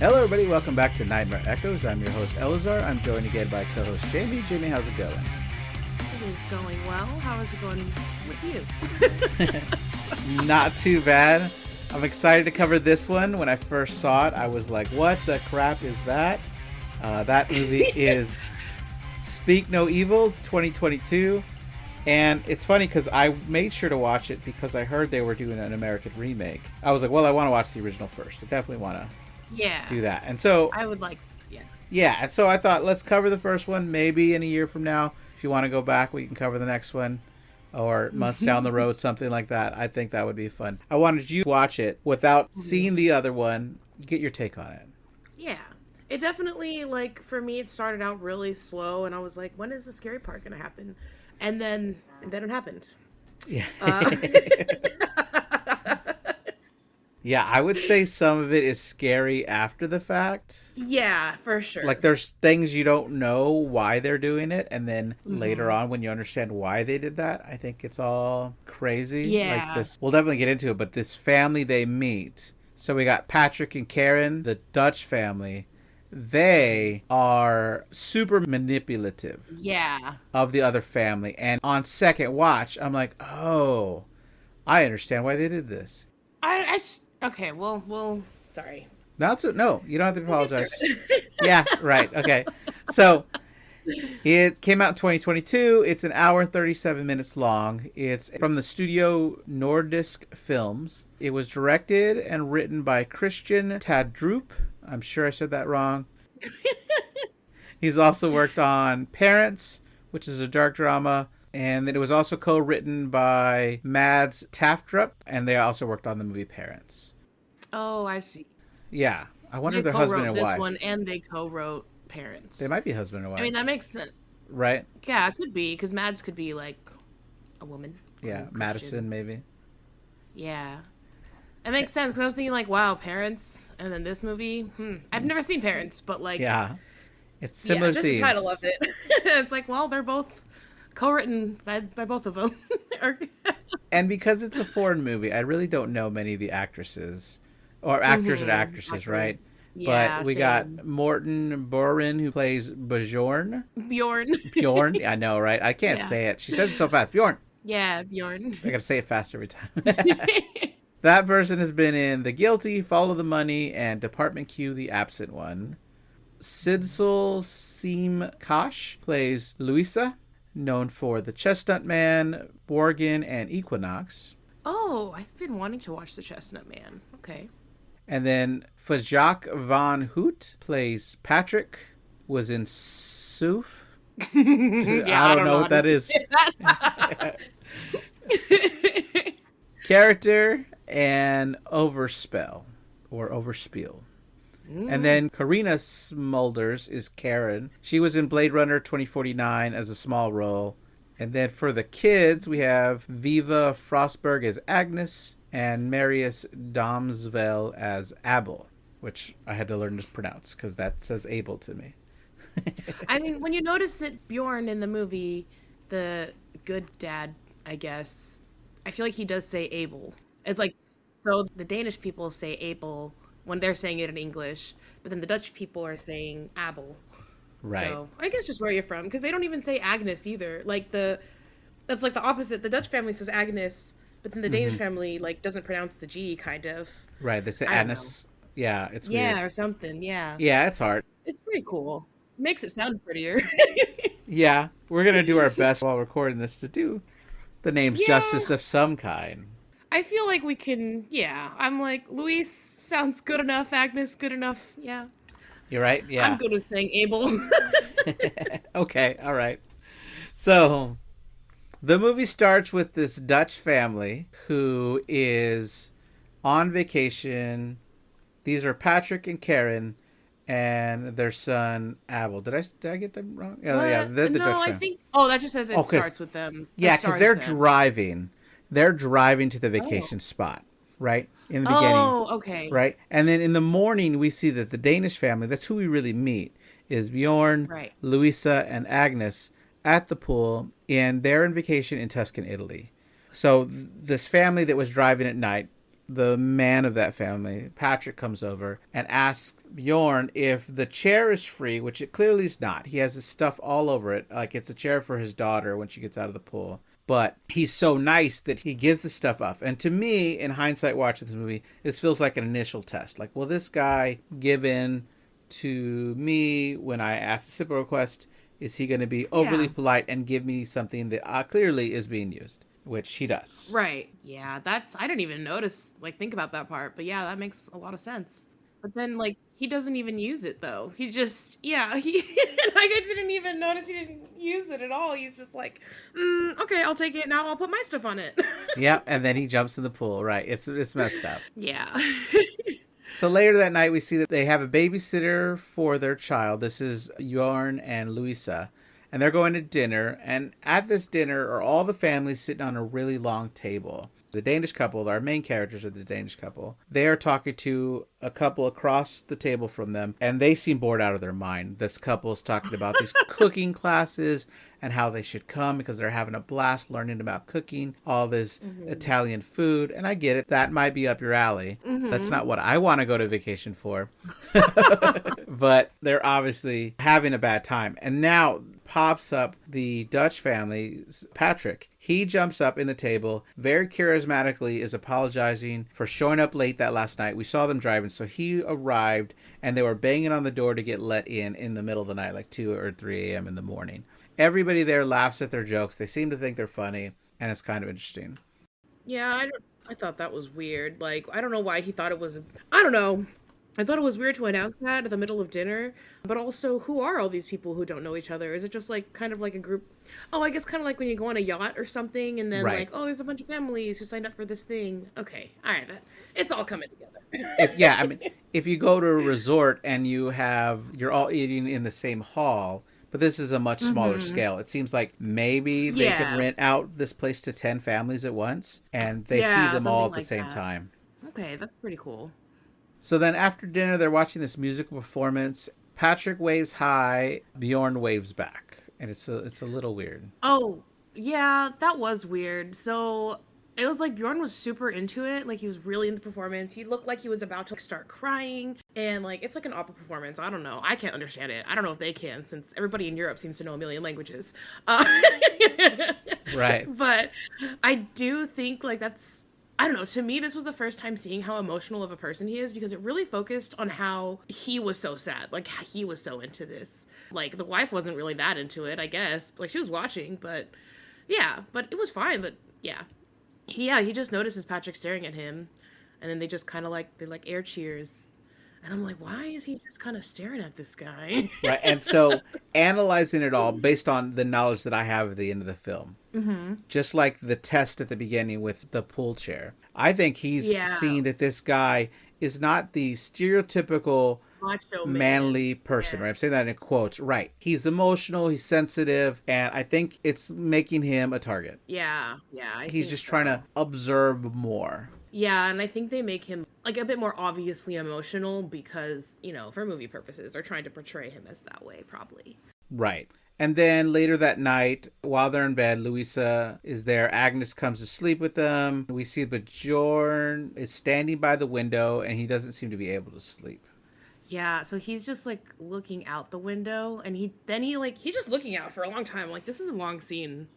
Hello, everybody. Welcome back to Nightmare Echoes. I'm your host, Eleazar. I'm joined again by co-host Jamie. Jamie, how's it going? It is going well. How is it going with you? Not too bad. I'm excited to cover this one. When I first saw it, I was like, what the crap is that? That movie is Speak No Evil 2022. And it's funny because I made sure to watch it because I heard they were doing an American remake. I was like, well, I want to watch the original first. I definitely want to do that. And so I would like, and so I thought, let's cover the first one. Maybe in a year from now, if you want to go back, we can cover the next one, or months down the road, something like that. I think that would be fun. I wanted you to watch it without seeing the other one. Get your take on it. Yeah, it definitely, like, for me, it started out really slow, and I was like, when is the scary part gonna happen? And then it happened. Yeah. Yeah, I would say some of it is scary after the fact. Yeah, for sure. Like, there's things you don't know why they're doing it, and then later on, when you understand why they did that, I think it's all crazy. Yeah. Like this, we'll definitely get into it, but this family they meet. So we got Patrick and Karen, the Dutch family. They are super manipulative. Yeah. Of the other family. And on second watch, I'm like, oh, I understand why they did this. Okay, well, sorry. No, you don't have to apologize. Yeah, right. Okay. So it came out in 2022. It's an hour and 37 minutes long. It's from the studio Nordisk Films. It was directed and written by Christian Tadrup. I'm sure I said that wrong. He's also worked on Parents, which is a dark drama. And then it was also co-written by Mads Taftrup, and they also worked on the movie Parents. Oh, I see. Yeah. I wonder if they're husband and wife. This one, and they co-wrote Parents. They might be husband and wife. I mean, that makes sense. Right? Yeah, it could be, because Mads could be, like, a woman. Yeah, Madison, maybe. Yeah. It makes sense, because I was thinking, like, wow, Parents, and then this movie. I've never seen Parents, but, like... Yeah. It's similar just themes. The title of it. It's like, well, they're both co-written by both of them. And because it's a foreign movie, I really don't know many of the actresses. Or actors and actresses, right? Yeah, but we got Morten Boren, who plays Bjorn. Bjorn? I know, right? I can't say it. She says it so fast. Bjorn. Yeah, Bjorn. I gotta say it fast every time. That person has been in The Guilty, Follow the Money, and Department Q, The Absent One. Sidsel Seam-Kosh plays Louisa, known for The Chestnut Man, Borgen, and Equinox. Oh, I've been wanting to watch The Chestnut Man. Okay. And then Fajak van Hout plays Patrick, was in Soof. I don't know what that is. Character and Overspell or Overspiel. And then Karina Smulders is Karen. She was in Blade Runner 2049 as a small role. And then for the kids, we have Viva Frostberg as Agnes and Marius Domsvel as Abel, which I had to learn to pronounce because that says Abel to me. I mean, when you notice that Bjorn in the movie, the good dad, I guess, I feel like he does say Abel. It's like, so the Danish people say Abel when they're saying it in English, but then the Dutch people are saying Abel. Right. So I guess just where you're from, because they don't even say Agnes either. Like that's like the opposite. The Dutch family says Agnes, but then the Danish family like doesn't pronounce the G, kind of. Right. They say Agnes. Yeah, it's weird. Yeah, or something. Yeah. Yeah, it's hard. It's pretty cool. Makes it sound prettier. Yeah, we're gonna do our best while recording this to do the names justice of some kind. I feel like we can. Yeah, I'm like, Luis sounds good enough. Agnes, good enough. Yeah. You're right. Yeah. I'm good with saying Abel. Okay. All right. So the movie starts with this Dutch family who is on vacation. These are Patrick and Karen and their son Abel. Did I get them wrong? Yeah, the no, Dutch I think. Oh, that just says it starts with them. Yeah, because they're driving. They're driving to the vacation spot, right? In the beginning. Oh, okay. Right? And then in the morning, we see that the Danish family, that's who we really meet, is Bjorn, Louisa, and Agnes at the pool, and they're on vacation in Tuscan, Italy. So this family that was driving at night, the man of that family, Patrick, comes over and asks Bjorn if the chair is free, which it clearly is not. He has his stuff all over it, like it's a chair for his daughter when she gets out of the pool. But he's so nice that he gives the stuff up. And to me, in hindsight, watching this movie, this feels like an initial test. Like, will this guy give in to me when I ask a simple request? Is he going to be overly polite and give me something that clearly is being used? Which he does. Right. Yeah, I didn't even notice, like, think about that part. But yeah, that makes a lot of sense. But then, like, he doesn't even use it, though. He just, yeah, like, I didn't even notice he didn't use it at all. He's just like, okay, I'll take it. Now I'll put my stuff on it. Yeah, and then he jumps in the pool. Right. It's messed up. Yeah. So later that night, we see that they have a babysitter for their child. This is Bjorn and Louisa. And they're going to dinner. And at this dinner are all the families sitting on a really long table. The Danish couple, our main characters are the Danish couple. They are talking to a couple across the table from them, and they seem bored out of their mind. This couple is talking about these cooking classes and how they should come because they're having a blast learning about cooking, all this Italian food. And I get it. That might be up your alley. That's not what I want to go to vacation for. But they're obviously having a bad time. And now pops up the Dutch family, Patrick. He jumps up in the table, very charismatically is apologizing for showing up late that last night. We saw them driving, so he arrived, and they were banging on the door to get let in the middle of the night, like 2 or 3 a.m. in the morning. Everybody there laughs at their jokes. They seem to think they're funny, and it's kind of interesting. Yeah, I thought that was weird. Like, I don't know why he thought it was, I don't know. I thought it was weird to announce that at the middle of dinner, but also, who are all these people who don't know each other? Is it just like kind of like a group? Oh, I guess kind of like when you go on a yacht or something, and then Right. like, oh, there's a bunch of families who signed up for this thing. Okay, all right, it's all coming together. If you go to a resort and you're all eating in the same hall, but this is a much smaller scale. It seems like maybe they could rent out this place to 10 families at once, and they feed them all at the same time. Okay, that's pretty cool. So then after dinner, they're watching this musical performance. Patrick waves hi, Bjorn waves back. And it's a little weird. Oh, yeah, that was weird. So it was like Bjorn was super into it. Like, he was really in the performance. He looked like he was about to like, start crying. And like, it's like an opera performance. I don't know. I can't understand it. I don't know if they can, since everybody in Europe seems to know a million languages. Right. But I do think like I don't know, to me, this was the first time seeing how emotional of a person he is, because it really focused on how he was so sad. Like, he was so into this. Like, the wife wasn't really that into it, I guess. Like, she was watching, but yeah, but it was fine. But yeah. He just notices Patrick staring at him, and then they just kind of like, they like air cheers. And I'm like, why is he just kind of staring at this guy? Right. And so analyzing it all based on the knowledge that I have at the end of the film, just like the test at the beginning with the pool chair, I think he's seeing that this guy is not the stereotypical Macho manly person, right? I'm saying that in quotes. Right. He's emotional, he's sensitive, and I think it's making him a target. Yeah. He's just trying to observe more. Yeah, and I think they make him like a bit more obviously emotional because, for movie purposes, they're trying to portray him as that way, probably. Right. And then later that night, while they're in bed, Louisa is there. Agnes comes to sleep with them. We see that Bjorn is standing by the window, and he doesn't seem to be able to sleep. Yeah, so he's just like looking out the window, and he's just looking out for a long time. Like, this is a long scene,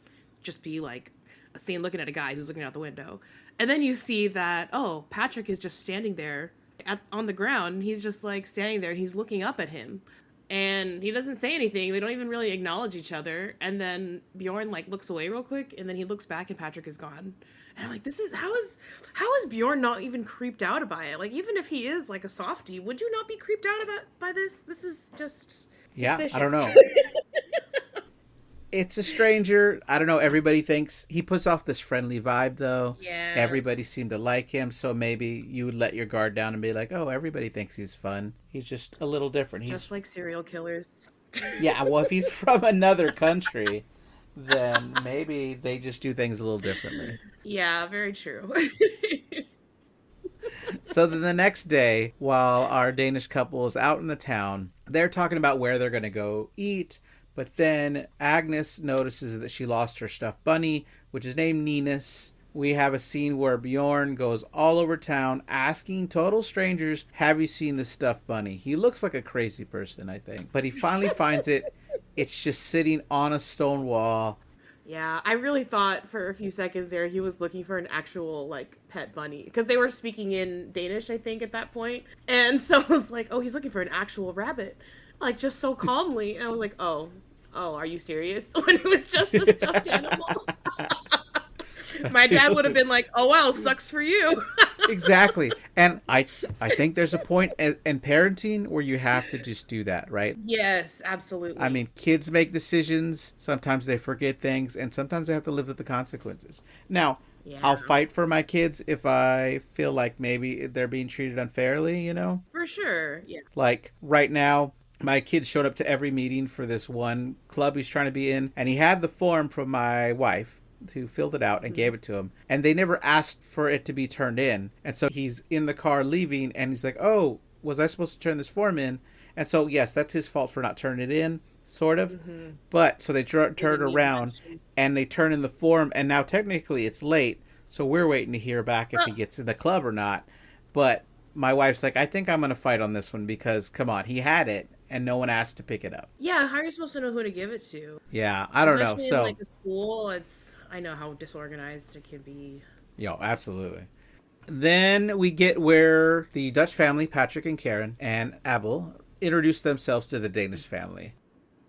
just be like a scene looking at a guy who's looking out the window. And then you see that, oh, Patrick is just standing there on the ground. And he's just like standing there and he's looking up at him. And he doesn't say anything. They don't even really acknowledge each other. And then Bjorn like looks away real quick, and then he looks back and Patrick is gone. And I'm like, how is Bjorn not even creeped out by it? Like, even if he is like a softie, would you not be creeped out by this? This is just suspicious. Yeah, I don't know. It's a stranger. I don't know. Everybody thinks he puts off this friendly vibe, though. Yeah. Everybody seemed to like him, so maybe you would let your guard down and be like, oh, everybody thinks he's fun. He's just a little different. Just like serial killers. Yeah, well, if he's from another country, then maybe they just do things a little differently. Yeah, very true. So then the next day, while our Danish couple is out in the town, they're talking about where they're going to go eat. But then Agnes notices that she lost her stuffed bunny, which is named Ninus. we have a scene where Bjorn goes all over town asking total strangers, have you seen the stuffed bunny? He looks like a crazy person, I think. But he finally finds it. It's just sitting on a stone wall. Yeah, I really thought for a few seconds there he was looking for an actual like pet bunny because they were speaking in Danish, I think, at that point. And so I was like, oh, he's looking for an actual rabbit, like just so calmly. And I was like, oh, are you serious? When it was just a stuffed animal. My dad would have been like, oh wow, sucks for you. Exactly. And I think there's a point in parenting where you have to just do that, right? Yes, absolutely. I mean, kids make decisions. Sometimes they forget things, and sometimes they have to live with the consequences. Now, yeah. I'll fight for my kids if I feel like maybe they're being treated unfairly, you know? For sure, yeah. Like, right now, my kid showed up to every meeting for this one club he's trying to be in, and he had the form from my wife, who filled it out and gave it to him, and they never asked for it to be turned in. And so he's in the car leaving, and he's like, oh, was I supposed to turn this form in? And so yes, that's his fault for not turning it in, sort of. But so they turn around and they turn in the form, and now technically it's late, so we're waiting to hear back if he gets in the club or not. But my wife's like, I think I'm gonna fight on this one, because come on, he had it and no one asked to pick it up. Yeah, how are you supposed to know who to give it to? Yeah, I don't know. Especially So in, like, a school, I know how disorganized it can be. Yo, absolutely. Then we get where the Dutch family, Patrick and Karen and Abel, introduce themselves to the Danish family.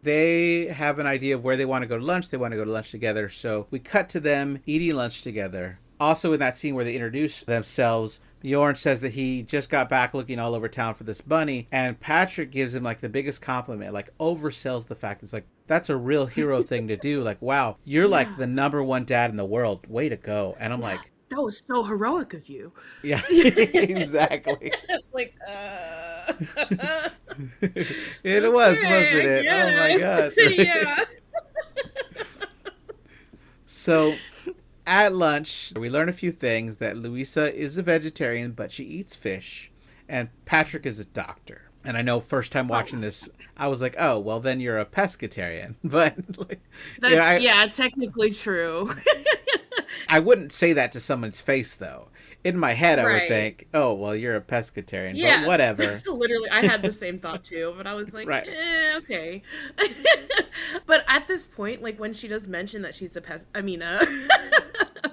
They have an idea of where they want to go to lunch. They want to go to lunch together. So we cut to them eating lunch together. Also in that scene where they introduce themselves, Bjorn says that he just got back looking all over town for this bunny, and Patrick gives him like the biggest compliment, like oversells the fact. It's like, that's a real hero thing to do. Like, wow, you're like the number one dad in the world. Way to go. And I'm like, that was so heroic of you. Yeah, exactly. It's like, It was, wasn't it? Yes. Oh my Yeah. So at lunch, we learn a few things: that Louisa is a vegetarian, but she eats fish, and Patrick is a doctor. And I know first time watching this, I was like, oh, well, then you're a pescatarian. But that's technically true. I wouldn't say that to someone's face, though. In my head, I would think, oh, well, you're a pescatarian. Yeah, but whatever. So literally, I had the same thought, too. But I was like, okay. But at this point, like, when she does mention that she's a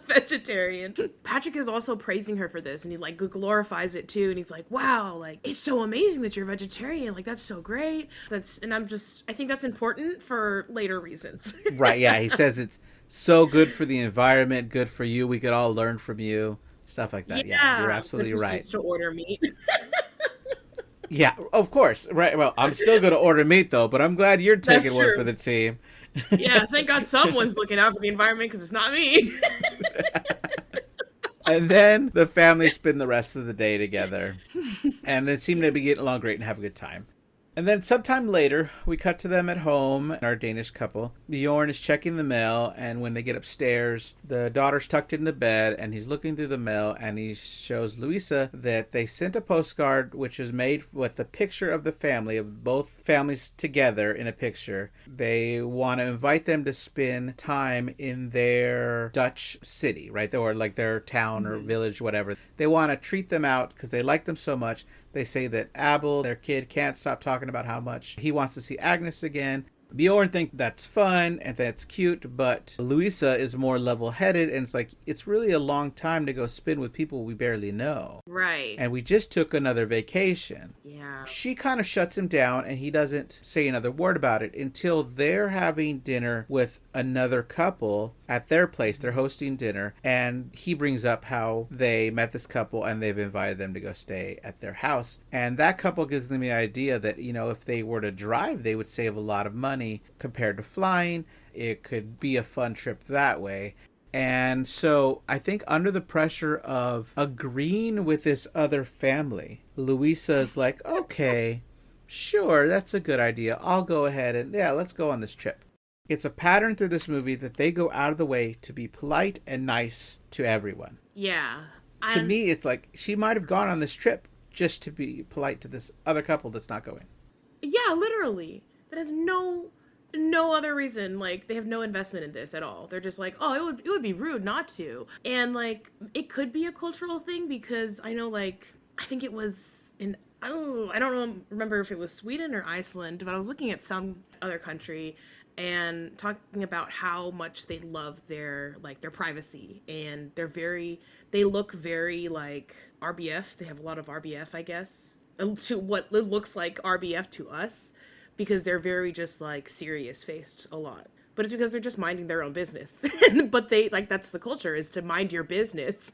vegetarian, Patrick is also praising her for this, and he, like, glorifies it, too. And he's like, wow, like, it's so amazing that you're a vegetarian. Like, that's so great. I think that's important for later reasons. Right, yeah. He says it's so good for the environment, good for you. We could all learn from you. Stuff like that. Yeah, you're absolutely right. To order meat. Yeah, of course. Right. Well, I'm still going to order meat, though, but I'm glad you're taking one for the team. Yeah, thank God someone's looking out for the environment, because it's not me. And then the family spend the rest of the day together. And they seem to be getting along great and have a good time. And then sometime later, we cut to them at home, our Danish couple. Bjorn is checking the mail, and when they get upstairs, the daughter's tucked into bed, and he's looking through the mail, and he shows Louisa that they sent a postcard which is made with a picture of the family, of both families together in a picture. They want to invite them to spend time in their Dutch city, right? Or like their town or village, whatever. They want to treat them out because they like them so much. They say that Abel, their kid, can't stop talking about how much he wants to see Agnes again. Bjorn thinks that's fun and that's cute, but Louisa is more level-headed, and it's like, it's really a long time to go spend with people we barely know. Right. And we just took another vacation. Yeah. She kind of shuts him down, and he doesn't say another word about it until they're having dinner with another couple at their place. They're hosting dinner, and he brings up how they met this couple and they've invited them to go stay at their house. And that couple gives them the idea that, you know, if they were to drive, they would save a lot of money compared to flying. It could be a fun trip that way. And so I think under the pressure of agreeing with this other family, Louisa's like, okay, sure, that's a good idea. I'll go ahead and let's go on this trip. It's a pattern through this movie that they go out of the way to be polite and nice to everyone. Yeah. To me, it's like she might have gone on this trip just to be polite to this other couple that's not going. Yeah, literally. That has no no other reason. Like they have no investment in this at all. They're just like, oh, it would be rude not to. And like it could be a cultural thing because I know like I think it was in oh I don't know remember if it was Sweden or Iceland, but I was looking at some other country and talking about how much they love their like their privacy and they look very like RBF. They have a lot of RBF, I guess, to what it looks like RBF to us because they're very just like serious faced a lot. But it's because they're just minding their own business. But they like that's the culture is to mind your business.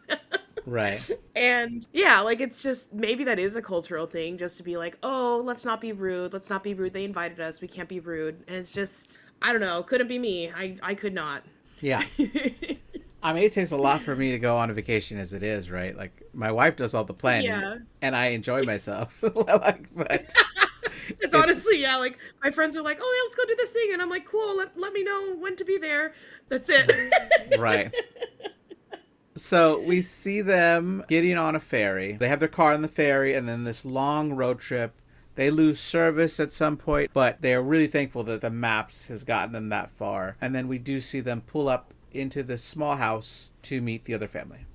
Right. And yeah, like it's just maybe that is a cultural thing just to be like, "Oh, let's not be rude. Let's not be rude. They invited us. We can't be rude." And it's just I don't know, couldn't be me. I could not. Yeah. I mean, it takes a lot for me to go on a vacation as it is, right? Like, my wife does all the planning, Yeah. and I enjoy myself. Like, but It's honestly, yeah, like my friends are like, "Oh, yeah, let's go do this thing." And I'm like, "Cool, let me know when to be there." That's it. right. So we see them getting on a ferry. They have their car on the ferry, and then this long road trip. They lose service at some point, but they are really thankful that the maps has gotten them that far. And then we do see them pull up into this small house to meet the other family.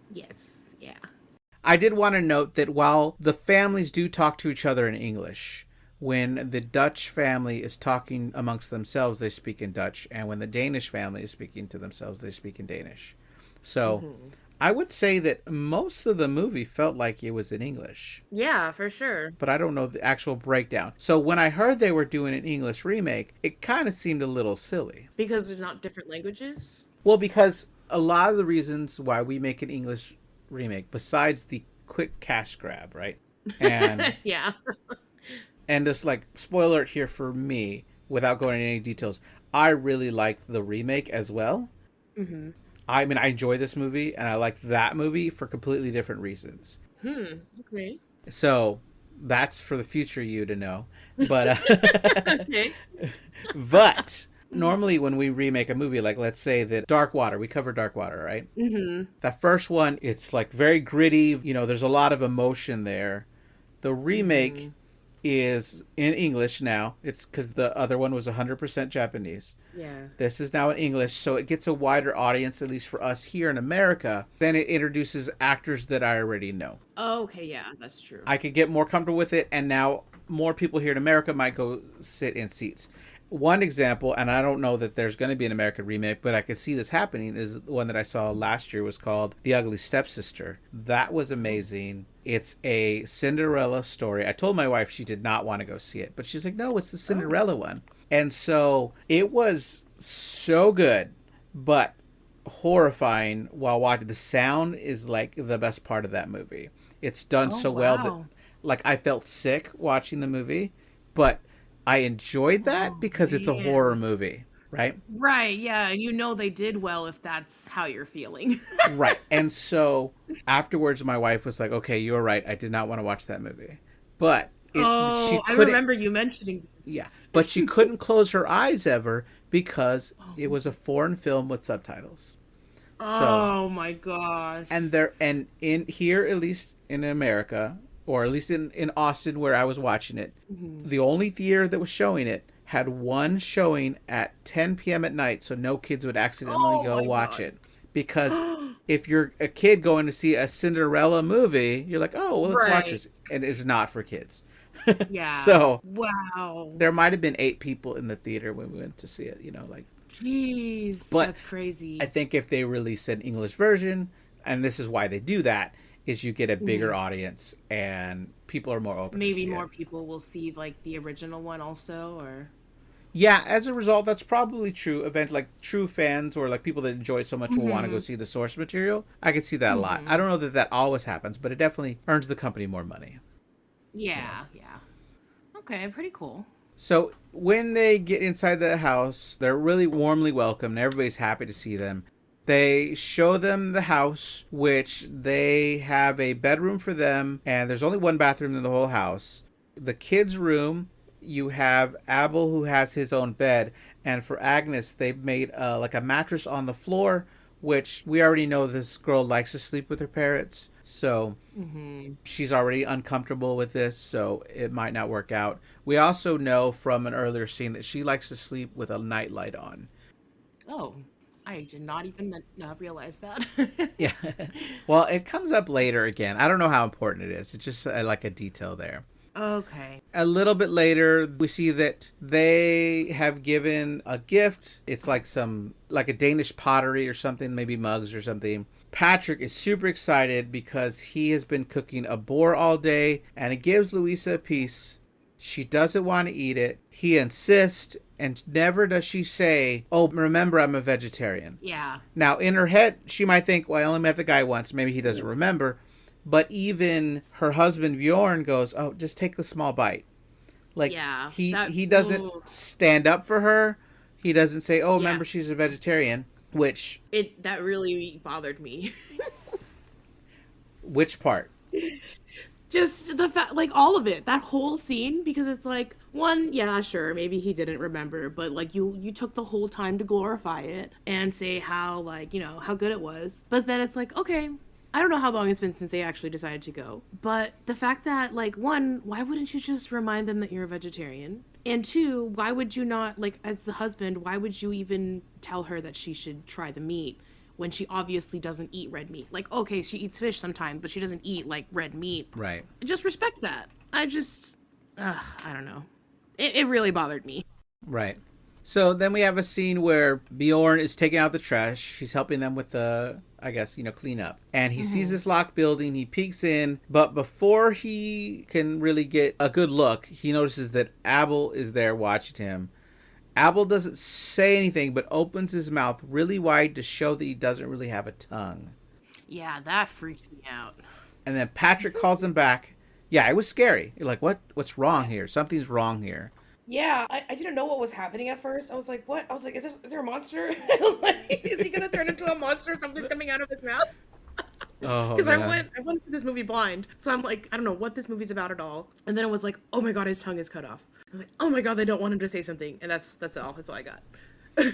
Yes. Yeah. I did want to note that while the families do talk to each other in English, when the Dutch family is talking amongst themselves, they speak in Dutch, and when the Danish family is speaking to themselves, they speak in Danish. So I would say that most of the movie felt like it was in English, Yeah, for sure. but I don't know the actual breakdown. So when I heard they were doing an English remake, it kind of seemed a little silly. Because there's not different languages. Well, because a lot of the reasons why we make an English remake, besides the quick cash grab, right? And Yeah. and just like spoiler alert here for me, without going into any details, I really like the remake as well. Mm-hmm. I mean, I enjoy this movie, and I like that movie for completely different reasons. Okay. So that's for the future you to know. But Okay. but normally when we remake a movie, like let's say that Dark Water, we cover Dark Water, right? Mm-hmm. That first one, it's like very gritty. You know, there's a lot of emotion there. The remake is in English now. It's because the other one was 100% Japanese. Yeah. This is now in English, so it gets a wider audience, at least for us here in America. Then it introduces actors that I already know. Oh, okay, yeah, that's true. I could get more comfortable with it, and now more people here in America might go sit in seats. One example, and I don't know that there's going to be an American remake, but I could see this happening, is the one that I saw last year was called The Ugly Stepsister. That was amazing. It's a Cinderella story. I told my wife she did not want to go see it, but she's like, no, it's the Cinderella one. And so it was so good, but horrifying while watching. The sound is like the best part of that movie. It's done so well that like I felt sick watching the movie, but I enjoyed that because it's a horror movie, right? Right, yeah, and you know they did well if that's how you're feeling. Right. And so afterwards my wife was like, okay, you're right. I did not want to watch that movie. But she I couldn't. remember you mentioning this. Yeah. But she couldn't close her eyes ever because it was a foreign film with subtitles. Oh my gosh. And in here, at least in America, or at least in Austin where I was watching it, the only theater that was showing it had one showing at 10 p.m. at night, so no kids would accidentally go watch it. Because if you're a kid going to see a Cinderella movie, you're like, oh, well, let's watch this. And it's not for kids. Yeah. So wow. there might have been 8 people in the theater when we went to see it, like. Jeez, But that's crazy. I think if they release an English version, and this is why they do that, is you get a bigger audience and people are more open. Maybe more people will see like the original one also, or yeah. As a result, that's probably true. Event like true fans or like people that enjoy so much will want to go see the source material. I could see that a lot. I don't know that always happens, but it definitely earns the company more money. Yeah. Okay, pretty cool. So when they get inside the house, they're really warmly welcomed. Everybody's happy to see them. They show them the house, which they have a bedroom for them, and there's only one bathroom in the whole house. The kids' room, you have Abel who has his own bed, and for Agnes, they made like a mattress on the floor which we already know this girl likes to sleep with her parrots. So she's already uncomfortable with this, so it might not work out. We also know from an earlier scene that she likes to sleep with a nightlight on. Oh, I did not even realize that. Yeah. Well, it comes up later again. I don't know how important it is. It's just like a detail there. Okay. A little bit later, we see that they have given a gift. It's like like a Danish pottery or something, maybe mugs or something. Patrick is super excited because he has been cooking a boar all day, and it gives Louisa a piece. She doesn't want to eat it. He insists, and never does she say, "Oh, remember, I'm a vegetarian." Yeah. Now, in her head, she might think, "Well, I only met the guy once. Maybe he doesn't remember." But even her husband Bjorn goes, "Oh, just take the small bite." Like, Yeah. he doesn't stand up for her. He doesn't say, "Oh, remember, she's a vegetarian." That really bothered me. Which part? Just the fact, like, all of it, that whole scene, because it's like, one, yeah, sure, maybe he didn't remember, but like you took the whole time to glorify it and say how, like, how good it was. But then it's like, okay, I don't know how long it's been since they actually decided to go, but the fact that, like, one, why wouldn't you just remind them that you're a vegetarian? And two, why would you not, like, as the husband, why would you even tell her that she should try the meat when she obviously doesn't eat red meat? Like, okay, she eats fish sometimes, but she doesn't eat, like, red meat. Right. Just respect that. I don't know. It really bothered me. Right. So then we have a scene where Bjorn is taking out the trash. He's helping them with the, I guess, clean up. And he sees this locked building. He peeks in. But before he can really get a good look, he notices that Abel is there watching him. Abel doesn't say anything, but opens his mouth really wide to show that he doesn't really have a tongue. Yeah, that freaked me out. And then Patrick calls him back. Yeah, it was scary. You're like, what's wrong here? Something's wrong here. Yeah, I didn't know what was happening at first. I was like, what? I was like, is there a monster? I was like, is he gonna turn into a monster? Something's coming out of his mouth? Because I went to this movie blind, so I'm like, I don't know what this movie's about at all. And then it was like, oh my god, his tongue is cut off. I was like, oh my god, they don't want him to say something, and that's all. That's all I got.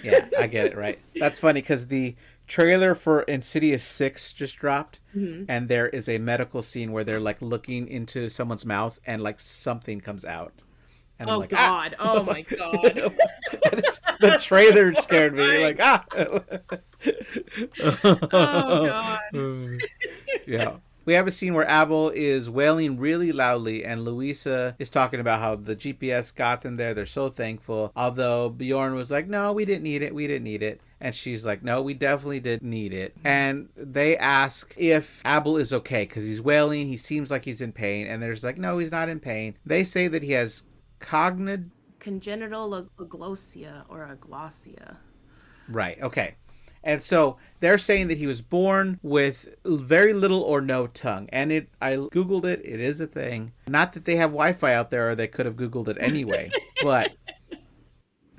Yeah, I get it, right. That's funny because the trailer for Insidious 6 just dropped, and there is a medical scene where they're like looking into someone's mouth and like something comes out. And oh like, god! Ah! Oh my god! The trailer scared me. Like, ah. Oh god! Yeah. We have a scene where Abel is wailing really loudly, and Louisa is talking about how the GPS got them there. They're so thankful. Although Bjorn was like, "No, we didn't need it. We didn't need it." And she's like, "No, we definitely did need it." And they ask if Abel is okay because he's wailing. He seems like he's in pain. And there's like, "No, he's not in pain." They say that he has congenital aglossia or aglossia. Right. Okay. And so they're saying that he was born with very little or no tongue. And I Googled it. It is a thing. Not that they have Wi-Fi out there or they could have Googled it anyway. But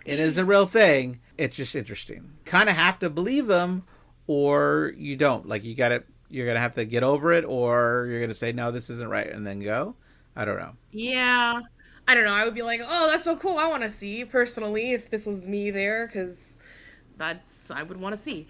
it is a real thing. It's just interesting. Kind of have to believe them or you don't. Like you're going to have to get over it or you're going to say, no, this isn't right. And then go. I don't know. Yeah. I don't know. I would be like, oh, that's so cool. I want to see personally if this was me there because I would want to see.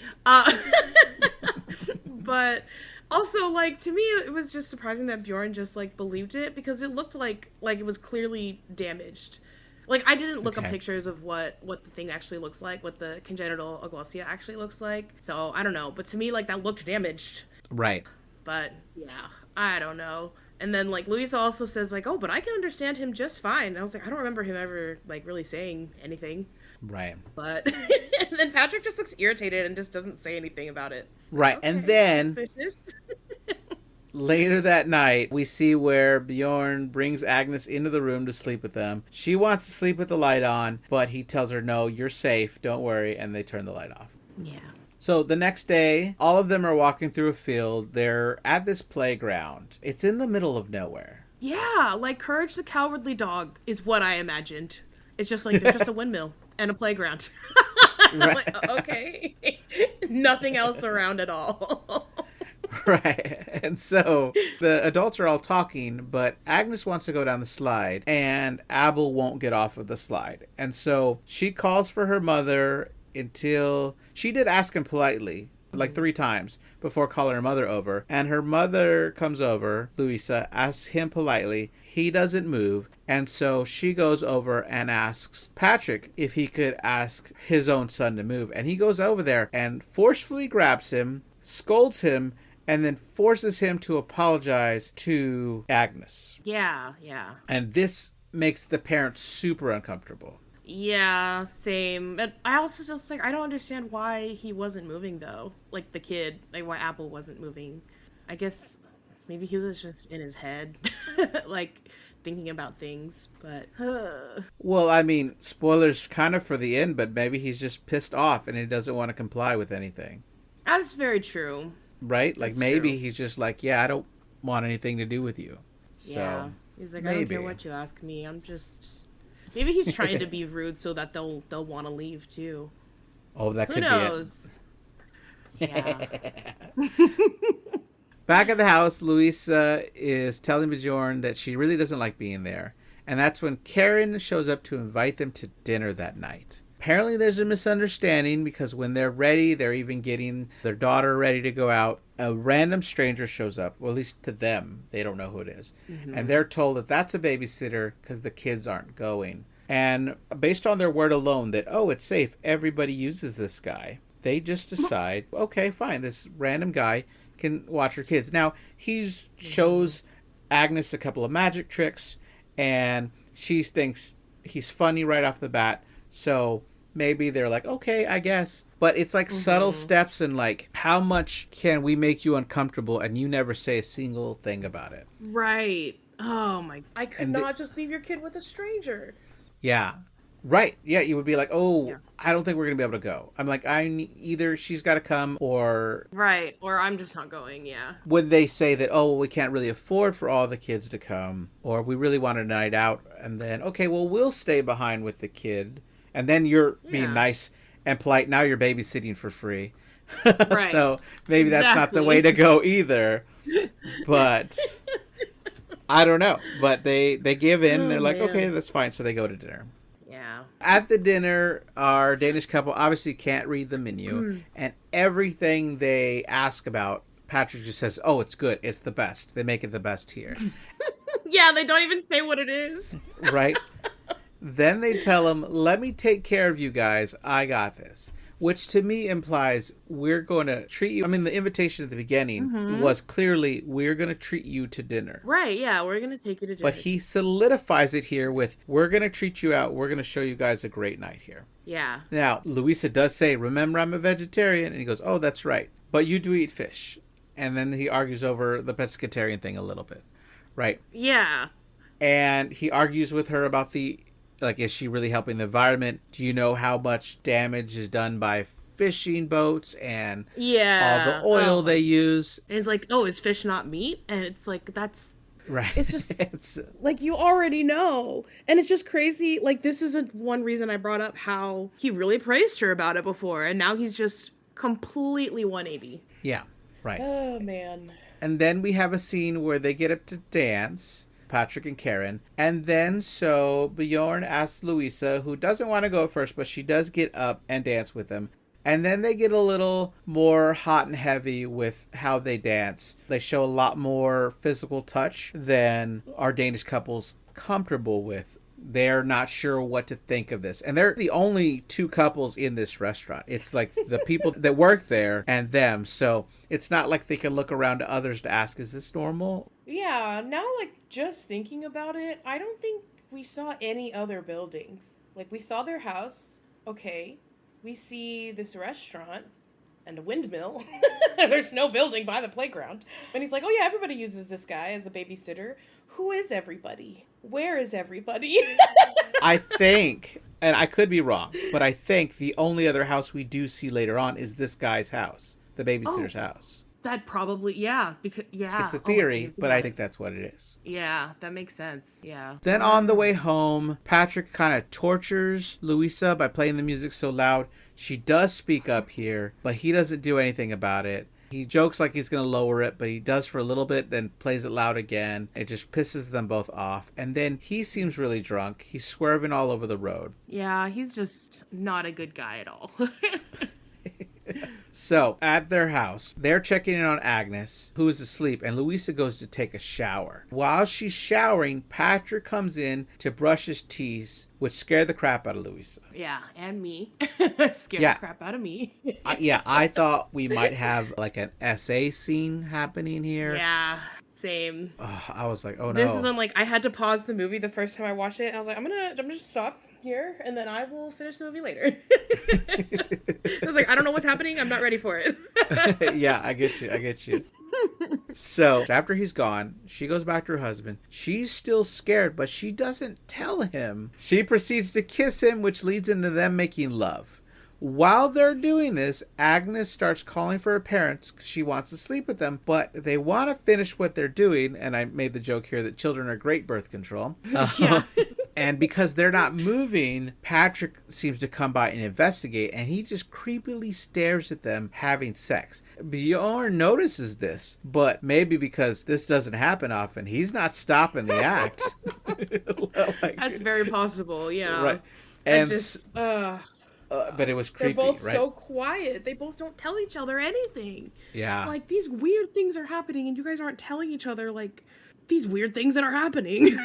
But also, like, to me, it was just surprising that Bjorn just like believed it because it looked like it was clearly damaged. Like I didn't look up pictures of what the thing actually looks like, what the congenital aglossia actually looks like. So I don't know. But to me, like that looked damaged. Right. But yeah, I don't know. And then, like, Louisa also says, like, oh, but I can understand him just fine. And I was like, I don't remember him ever, like, really saying anything. Right. But and then Patrick just looks irritated and just doesn't say anything about it. Right. Okay, and then suspicious. later that night, we see where Bjorn brings Agnes into the room to sleep with them. She wants to sleep with the light on, but he tells her, no, you're safe. Don't worry. And they turn the light off. Yeah. So the next day, all of them are walking through a field. They're at this playground. It's in the middle of nowhere. Yeah, like Courage the Cowardly Dog is what I imagined. It's just like, there's just a windmill and a playground. Right. Like, okay. Nothing else around at all. Right. And so the adults are all talking, but Agnes wants to go down the slide, and Abel won't get off of the slide. And so she calls for her mother until she did ask him politely, like 3 times before calling her mother over. And her mother comes over, Louisa, asks him politely. He doesn't move. And so she goes over and asks Patrick if he could ask his own son to move. And he goes over there and forcefully grabs him, scolds him, and then forces him to apologize to Agnes. Yeah. And this makes the parents super uncomfortable. Yeah, same. But I also just, like, I don't understand why he wasn't moving, though. Like, the kid. Like, why Apple wasn't moving. I guess maybe he was just in his head. Like, thinking about things. But... Well, I mean, spoilers kind of for the end, but maybe he's just pissed off and he doesn't want to comply with anything. That's very true. Right? Like, That's maybe true. He's just like, yeah, I don't want anything to do with you. So, Yeah. He's like, I maybe. don't care what you ask me. I'm just... Maybe he's trying to be rude so that they'll want to leave, too. Oh, that Who could knows? be it. Yeah. Back at the house, Louisa is telling Bjorn that she really doesn't like being there. And that's when Karen shows up to invite them to dinner that night. Apparently there's a misunderstanding because when they're ready, they're even getting their daughter ready to go out. A random stranger shows up, well, at least to them. They don't know who it is. Mm-hmm. And they're told that that's a babysitter because the kids aren't going. And based on their word alone that, oh, it's safe, everybody uses this guy, they just decide, okay, fine, this random guy can watch her kids. Now, he shows Agnes a couple of magic tricks, and she thinks he's funny right off the bat. So maybe they're like, okay, I guess. But it's like subtle steps and like, how much can we make you uncomfortable and you never say a single thing about it? Right. Oh my. I could not just leave your kid with a stranger. Yeah. Right. Yeah, you would be like, oh, Yeah. I don't think we're going to be able to go. I'm like, either she's got to come or... Right. Or I'm just not going, yeah. Would they say that, oh, we can't really afford for all the kids to come, or we really want a night out, and then, okay, well, we'll stay behind with the kid, and then you're being nice and polite. Now you're babysitting for free. Right. So maybe that's not the way to go either. But I don't know. But they give in. They're like, okay, that's fine. So they go to dinner. Yeah. At the dinner, our Danish couple obviously can't read the menu. And everything they ask about, Patrick just says, oh, it's good. It's the best. They make it the best here. Yeah, they don't even say what it is. Right? Then they tell him, let me take care of you guys. I got this. Which to me implies we're going to treat you. I mean, the invitation at the beginning was clearly we're going to treat you to dinner. Right, yeah, we're going to take you to dinner. But he solidifies it here with, we're going to treat you out. We're going to show you guys a great night here. Yeah. Now, Louisa does say, remember, I'm a vegetarian. And he goes, oh, that's right. But you do eat fish. And then he argues over the pescatarian thing a little bit. Right? Yeah. And he argues with her about the... Like, is she really helping the environment? Do you know how much damage is done by fishing boats and all the oil they use? And it's like, oh, is fish not meat? And it's like, that's... Right. It's just, like, you already know. And it's just crazy. Like, this is one reason I brought up how he really praised her about it before. And now he's just completely 180. Yeah, right. Oh, man. And then we have a scene where they get up to dance... Patrick and Karen. And then so Bjorn asks Louisa, who doesn't want to go at first, but she does get up and dance with them. And then they get a little more hot and heavy with how they dance. They show a lot more physical touch than our Danish couple's comfortable with. They're not sure what to think of this. And they're the only two couples in this restaurant. It's like the people that work there and them. So it's not like they can look around to others to ask, is this normal? Yeah, now, like, just thinking about it, I don't think we saw any other buildings. Like, we saw their house, okay. We see this restaurant and a windmill. There's no building by the playground. And he's like, oh yeah, everybody uses this guy as the babysitter. Who is everybody? Where is everybody? I think, and I could be wrong, but I think the only other house we do see later on is this guy's house, the babysitter's house. That probably, yeah, because, yeah. It's a theory, but I think that's what it is. Yeah, that makes sense, yeah. Then on the way home, Patrick kind of tortures Louisa by playing the music so loud. She does speak up here, but he doesn't do anything about it. He jokes like he's going to lower it, but he does for a little bit, then plays it loud again. It just pisses them both off. And then he seems really drunk. He's swerving all over the road. Yeah, he's just not a good guy at all. So, at their house, they're checking in on Agnes, who is asleep, and Louisa goes to take a shower. While she's showering, Patrick comes in to brush his teeth, which scared the crap out of Louisa. Yeah, and me. Scared Yeah. the crap out of me. I thought we might have like an SA scene happening here. Yeah, same. I was like, oh no. This is when like I had to pause the movie the first time I watched it. I was like, I'm gonna just stop here and then I will finish the movie later. I was like, I don't know what's happening. I'm not ready for it. Yeah, I get you. So after he's gone, she goes back to her husband. She's still scared, but she doesn't tell him. She proceeds to kiss him, which leads into them making love. While they're doing this, Agnes starts calling for her parents because she wants to sleep with them, but they want to finish what they're doing. And I made the joke here that children are great birth control. Yeah. And because they're not moving, Patrick seems to come by and investigate, and he just creepily stares at them having sex. Bjorn notices this, but maybe because this doesn't happen often, he's not stopping the act. That's very possible, yeah. Right. And but it was creepy, they're both right? so quiet. They both don't tell each other anything. Yeah. Like, these weird things are happening, and you guys aren't telling each other, like, these weird things that are happening.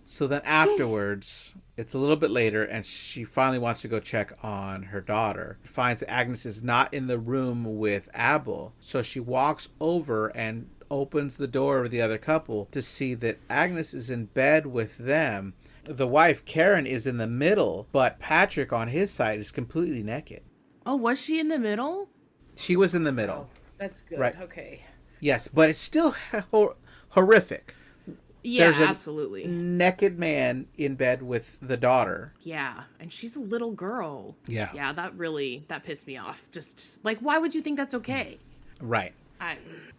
So then afterwards, it's a little bit later, and she finally wants to go check on her daughter. Finds that Agnes is not in the room with Abel, so she walks over and opens the door of the other couple to see that Agnes is in bed with them. The wife, Karen, is in the middle, but Patrick on his side is completely naked. Oh, was she in the middle? She was in the middle. Oh, that's good. Right. Okay. Yes, but it's still horrific. Yeah, There's a absolutely. naked man in bed with the daughter. Yeah, and she's a little girl. Yeah. Yeah, that pissed me off. Just, like, why would you think that's okay? Right.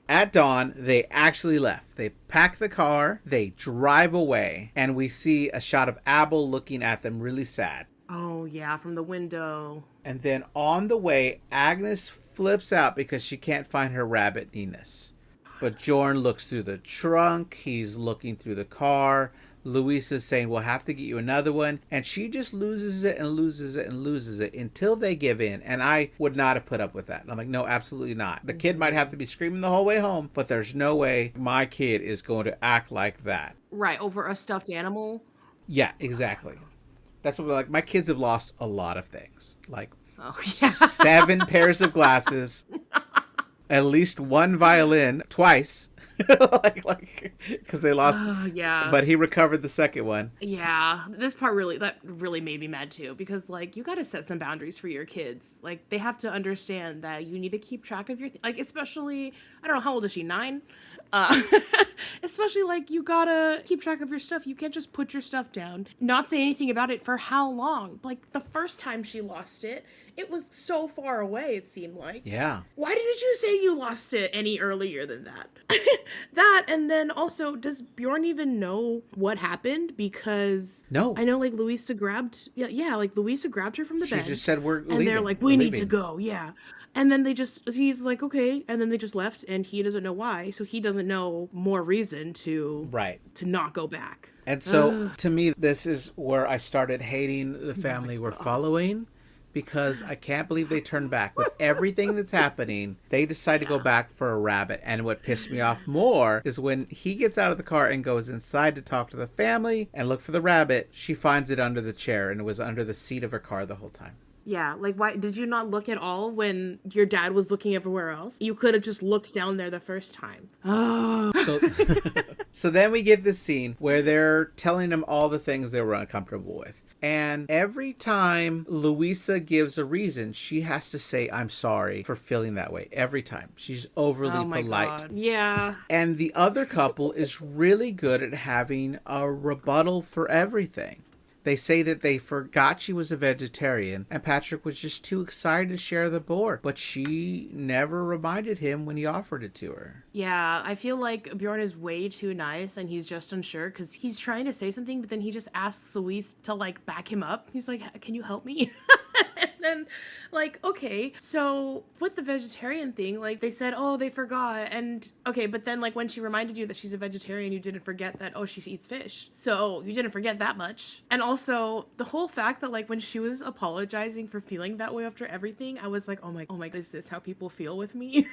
At dawn, they actually left. They pack the car, they drive away, and we see a shot of Abel looking at them really sad. Oh, yeah, from the window. And then on the way, Agnes flips out because she can't find her rabbit Ninus. But Bjorn looks through the trunk, he's looking through the car. Louisa's saying, we'll have to get you another one. And she just loses it and loses it and loses it until they give in. And I would not have put up with that. I'm like, no, absolutely not. The kid might have to be screaming the whole way home, but there's no way my kid is going to act like that. Right, over a stuffed animal? Yeah, exactly. That's what, like, my kids have lost a lot of things. Like, oh, yeah. 7 pairs of glasses, at least 1 violin, twice. like because they lost. Yeah. But he recovered the second one. Yeah, this part really made me mad too, because like you got to set some boundaries for your kids. Like they have to understand that you need to keep track of your like, especially, I don't know, how old is she, 9? Especially like you gotta keep track of your stuff. You can't just put your stuff down, not say anything about it for how long. Like the first time she lost it, it was so far away, it seemed like. Yeah. Why didn't you say you lost it any earlier than that? That, and then also, does Bjorn even know what happened? Because no, I know like Louisa grabbed her from the bed. She just said we're leaving. And they're like, we need to go, yeah. And then he's like, okay, and then they just left, and he doesn't know why, so he doesn't know more reason to not go back. And so, to me, this is where I started hating the family we're following, because I can't believe they turned back. With everything that's happening, they decide to go back for a rabbit. And what pissed me off more is when he gets out of the car and goes inside to talk to the family and look for the rabbit, she finds it under the chair, and it was under the seat of her car the whole time. Yeah, like, why did you not look at all when your dad was looking everywhere else? You could have just looked down there the first time. Oh. So then we get this scene where they're telling him all the things they were uncomfortable with. And every time Louisa gives a reason, she has to say, I'm sorry for feeling that way. Every time. She's overly polite. God. Yeah. And the other couple is really good at having a rebuttal for everything. They say that they forgot she was a vegetarian and Patrick was just too excited to share the board, but she never reminded him when he offered it to her. Yeah, I feel like Bjorn is way too nice and he's just unsure because he's trying to say something, but then he just asks Louise to like back him up. He's like, can you help me? And then, like, okay, so with the vegetarian thing, like, they said, oh, they forgot. And, okay, but then, like, when she reminded you that she's a vegetarian, you didn't forget that, oh, she eats fish. So you didn't forget that much. And also, the whole fact that, like, when she was apologizing for feeling that way after everything, I was like, oh my, is this how people feel with me?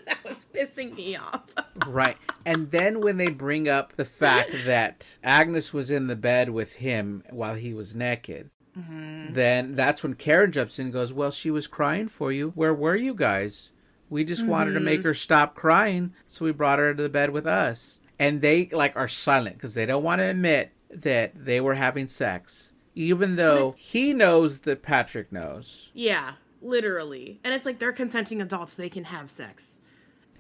That was pissing me off. Right. And then when they bring up the fact that Agnes was in the bed with him while he was naked, then that's when Karen jumps in and goes, well, she was crying for you. Where were you guys? We just wanted to make her stop crying, so we brought her to the bed with us. And they, like, are silent because they don't want to admit that they were having sex, even though he knows that Patrick knows. Yeah, literally. And it's like they're consenting adults, they can have sex.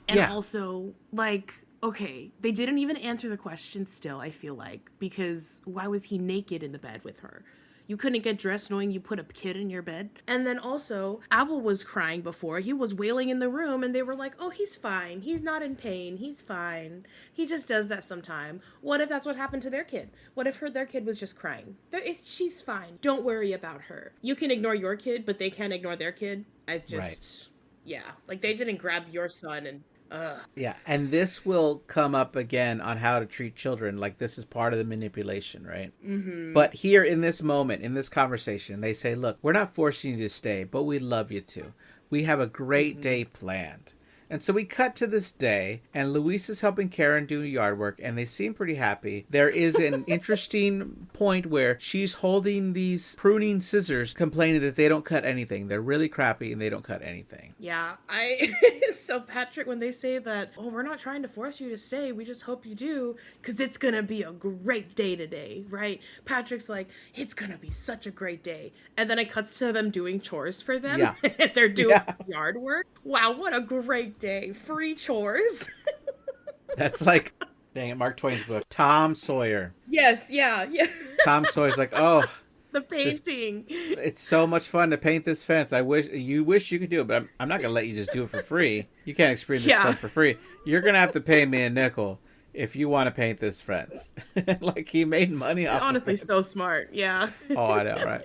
And also, like, okay, they didn't even answer the question still, I feel like, because why was he naked in the bed with her? You couldn't get dressed knowing you put a kid in your bed. And then also, Abel was crying before. He was wailing in the room, and they were like, oh, he's fine. He's not in pain. He's fine. He just does that sometime. What if that's what happened to their kid? What if their kid was just crying? She's fine. Don't worry about her. You can ignore your kid, but they can't ignore their kid. Yeah. Like, they didn't grab your son and... Yeah, and this will come up again on how to treat children. Like, this is part of the manipulation, right? Mm-hmm. But here in this moment, in this conversation, they say, look, we're not forcing you to stay, but we love you to. We have a great day planned. And so we cut to this day, and Luis is helping Karen do yard work, and they seem pretty happy. There is an interesting point where she's holding these pruning scissors, complaining that they don't cut anything. They're really crappy, and they don't cut anything. Yeah, so Patrick, when they say that, oh, we're not trying to force you to stay, we just hope you do, because it's going to be a great day today, right? Patrick's like, it's going to be such a great day. And then it cuts to them doing chores for them. Yeah. They're doing yard work. Wow, what a great day. Free chores. That's like, dang it, Mark Twain's book, Tom Sawyer. Yes, yeah. Tom Sawyer's like, oh, the painting. It's so much fun to paint this fence. Wish you could do it, but I'm not going to let you just do it for free. You can't experience this fence for free. You're going to have to pay me a nickel if you want to paint this fence. Like, he made money off honestly, of it. so smart. Yeah. Oh, I know, right?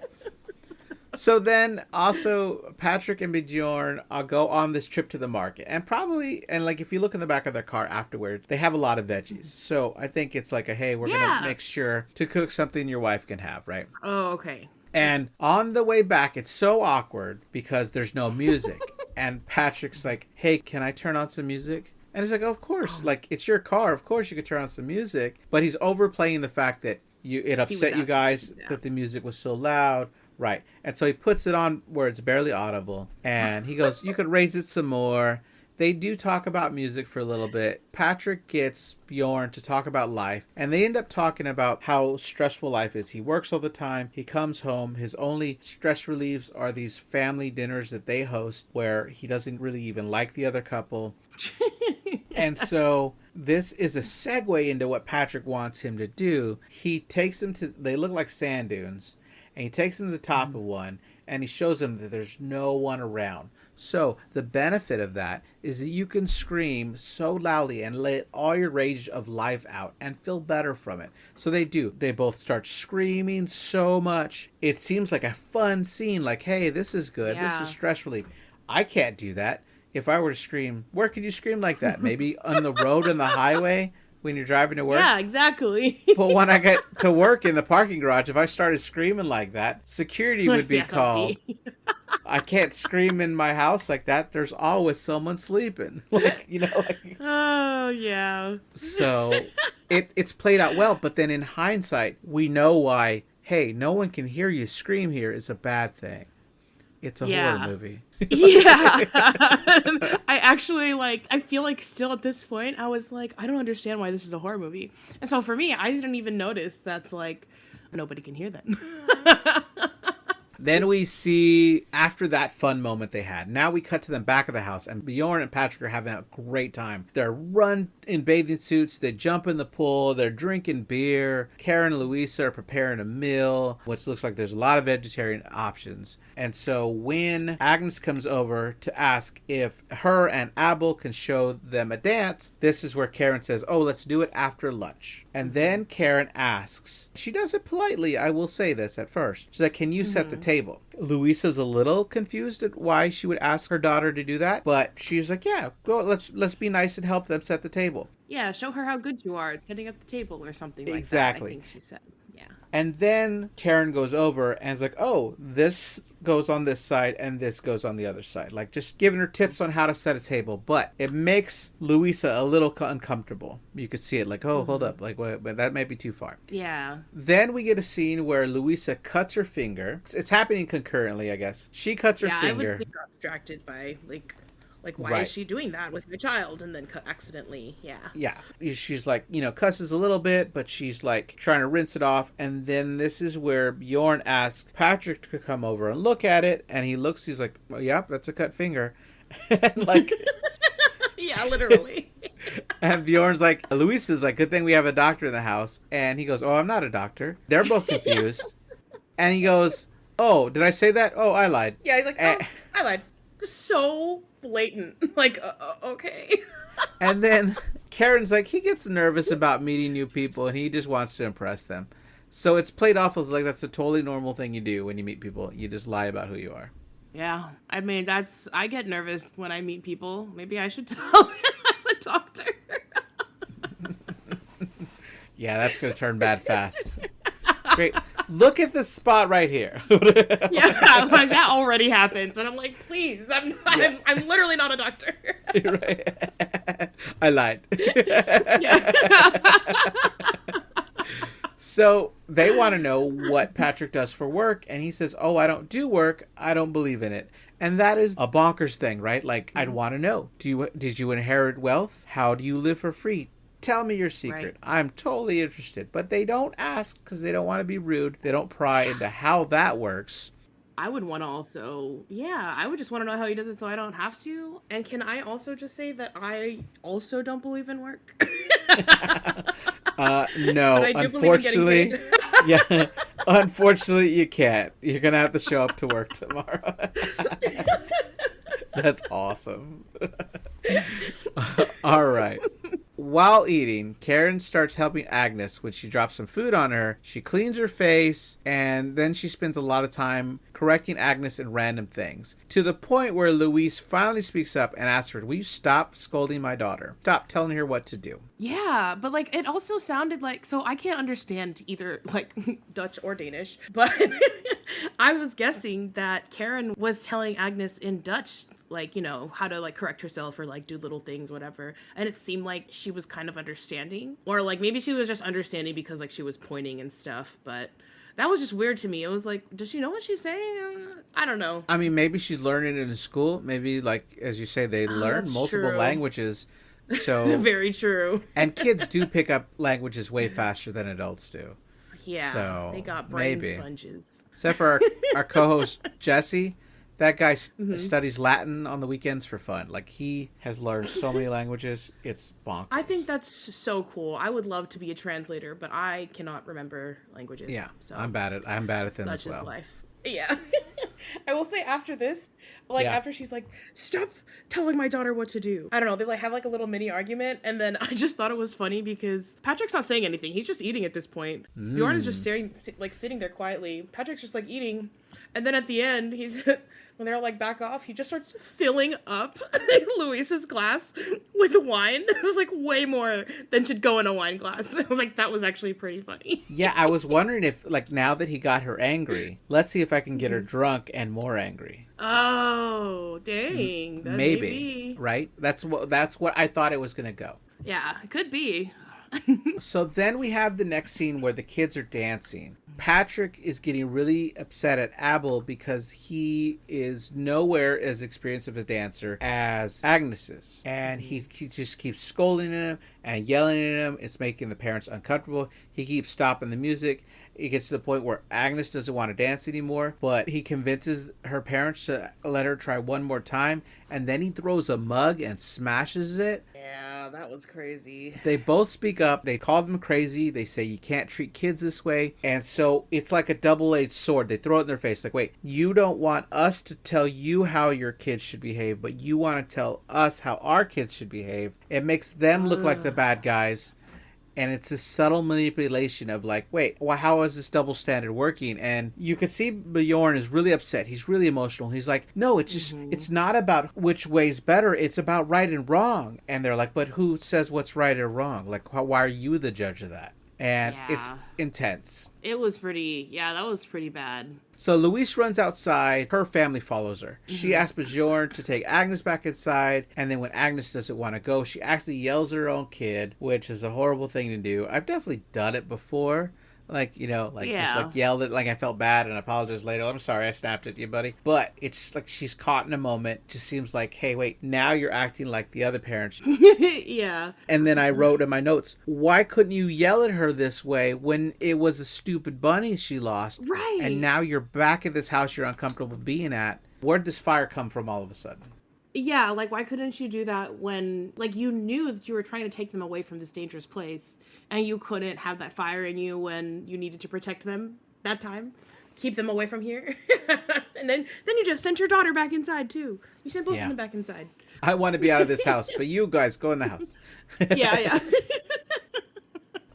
So then also Patrick and Bjorn go on this trip to the market, and like if you look in the back of their car afterward, they have a lot of veggies. So I think it's like hey, we're going to make sure to cook something your wife can have, right? Oh, okay. And on the way back, it's so awkward because there's no music. And Patrick's like, hey, can I turn on some music? And he's like, oh, of course, like it's your car. Of course you could turn on some music. But he's overplaying the fact that it upset you guys that the music was so loud. Right. And so he puts it on where it's barely audible. And he goes, you could raise it some more. They do talk about music for a little bit. Patrick gets Bjorn to talk about life. And they end up talking about how stressful life is. He works all the time. He comes home. His only stress reliefs are these family dinners that they host where he doesn't really even like the other couple. And so this is a segue into what Patrick wants him to do. He takes them they look like sand dunes. And he takes them to the top of one, and he shows them that there's no one around. So the benefit of that is that you can scream so loudly and let all your rage of life out and feel better from it. So they do. They both start screaming so much. It seems like a fun scene, like, hey, this is good. Yeah. This is stress relief. I can't do that. If I were to scream, where could you scream like that? Maybe on the road, on the highway? When you're driving to work? Yeah, exactly. But when I get to work in the parking garage, if I started screaming like that, security would be called. I can't scream in my house like that. There's always someone sleeping. Oh, yeah. So it's played out well. But then in hindsight, we know why, hey, no one can hear you scream here is a bad thing. It's a horror movie. Yeah. I actually, I feel like still at this point, I was like, I don't understand why this is a horror movie. And so for me, I didn't even notice that's like, nobody can hear that. Then we see, after that fun moment they had, now we cut to them back of the house, and Bjorn and Patrick are having a great time. They're run in bathing suits, they jump in the pool, they're drinking beer. Karen and Louisa are preparing a meal, which looks like there's a lot of vegetarian options. And so when Agnes comes over to ask if her and Abel can show them a dance, this is where Karen says, oh, let's do it after lunch. And then Karen asks, she does it politely, I will say this at first. She's like, can you set the table. Louisa's a little confused at why she would ask her daughter to do that, but she's like, yeah, go, let's be nice and help them set the table. Yeah, show her how good you are at setting up the table or something like Exactly. that, I think she said. Yeah. And then Karen goes over and is like, oh, this goes on this side and this goes on the other side. Like, just giving her tips on how to set a table. But it makes Louisa a little uncomfortable. You could see it like, oh, hold up. Like, wait, that might be too far. Yeah. Then we get a scene where Louisa cuts her finger. It's happening concurrently, I guess. She cuts her finger. I would think distracted by, like, why is she doing that with my child and then accidentally, Yeah. She's like, cusses a little bit, but she's like trying to rinse it off. And then this is where Bjorn asks Patrick to come over and look at it. And he looks, he's like, oh, yep, that's a cut finger. And like, yeah, literally. And Bjorn's like, Louisa's like, good thing we have a doctor in the house. And he goes, oh, I'm not a doctor. They're both confused. And he goes, oh, did I say that? Oh, I lied. Yeah, he's like, oh, I lied. So blatant. Like, okay. And then Karen's like, he gets nervous about meeting new people and he just wants to impress them. So it's played off as like that's a totally normal thing you do when you meet people. You just lie about who you are. Yeah. I mean, I get nervous when I meet people. Maybe I should tell him I'm a doctor. Yeah, that's going to turn bad fast. Great. Look at this spot right here. Yeah, like that already happens. And I'm like, please, I'm literally not a doctor. Right. I lied. Yeah. So they want to know what Patrick does for work. And he says, oh, I don't do work. I don't believe in it. And that is a bonkers thing, right? Like, I'd want to know. Did you inherit wealth? How do you live for free? Tell me your secret. Right. I'm totally interested. But they don't ask because they don't want to be rude. They don't pry into how that works. I would want to I would just want to know how he does it so I don't have to. And can I also just say that I also don't believe in work? No, unfortunately. Yeah, unfortunately you can't. You're going to have to show up to work tomorrow. That's awesome. All right. While eating, Karen starts helping Agnes when she drops some food on her. She cleans her face, and then she spends a lot of time correcting Agnes in random things. To the point where Louise finally speaks up and asks her, will you stop scolding my daughter? Stop telling her what to do. Yeah, but like it also sounded like, so I can't understand either like Dutch or Danish, but I was guessing that Karen was telling Agnes in Dutch, like, how to like correct herself or like do little things, whatever. And it seemed like she was kind of understanding, or like maybe she was just understanding because like she was pointing and stuff. But that was just weird to me. It was like, does she know what she's saying? I don't know. I mean, maybe she's learning it in school. Maybe like, as you say, they learn multiple languages. So very true. And kids do pick up languages way faster than adults do. Yeah, so they got brain sponges. Except for our co-host Jesse. That guy studies Latin on the weekends for fun. Like, he has learned so many languages. It's bonkers. I think that's so cool. I would love to be a translator, but I cannot remember languages. Yeah, so I'm bad at them as well. That's just life. Yeah. I will say after this, after she's like, stop telling my daughter what to do. I don't know. They like have like a little mini argument. And then I just thought it was funny because Patrick's not saying anything. He's just eating at this point. Bjorn is just sitting there quietly. Patrick's just like eating. And then at the end, when they're like back off, he just starts filling up Luis's glass with wine. This is like way more than should go in a wine glass. I was like, that was actually pretty funny. Yeah, I was wondering if like now that he got her angry, let's see if I can get her drunk and more angry. Oh, dang. Maybe. Right? That's what I thought it was going to go. Yeah, it could be. So then we have the next scene where the kids are dancing. Patrick is getting really upset at Abel because he is nowhere as experienced of a dancer as Agnes is. And he just keeps scolding him and yelling at him. It's making the parents uncomfortable. He keeps stopping the music. It gets to the point where Agnes doesn't want to dance anymore, but he convinces her parents to let her try one more time, and then he throws a mug and smashes it. Yeah, that was crazy. They both speak up. They call them crazy. They say you can't treat kids this way. And so it's like a double-edged sword. They throw it in their face like, wait, you don't want us to tell you how your kids should behave, but you want to tell us how our kids should behave. It makes them look like the bad guys. And it's this subtle manipulation of like, wait, well, how is this double standard working? And you can see Bjorn is really upset. He's really emotional. He's like, no, it's not about which way's better. It's about right and wrong. And they're like, but who says what's right or wrong? Like, why are you the judge of that? And it's intense. It was pretty, that was pretty bad. So Louise runs outside. Her family follows her. She asks Bjorn to take Agnes back inside. And then when Agnes doesn't want to go, she actually yells at her own kid, which is a horrible thing to do. I've definitely done it before. Like, just like yelled at, like I felt bad and apologized later. I'm sorry I snapped at you, buddy. But it's like she's caught in a moment. Just seems like, hey, wait, now you're acting like the other parents. Yeah. And then I wrote in my notes, why couldn't you yell at her this way when it was a stupid bunny she lost? Right. And now you're back at this house you're uncomfortable being at. Where'd this fire come from all of a sudden? Yeah, like, why couldn't you do that when, like, you knew that you were trying to take them away from this dangerous place, and you couldn't have that fire in you when you needed to protect them that time? Keep them away from here? And then you just sent your daughter back inside, too. You sent both of them back inside. I want to be out of this house, but you guys go in the house. Yeah.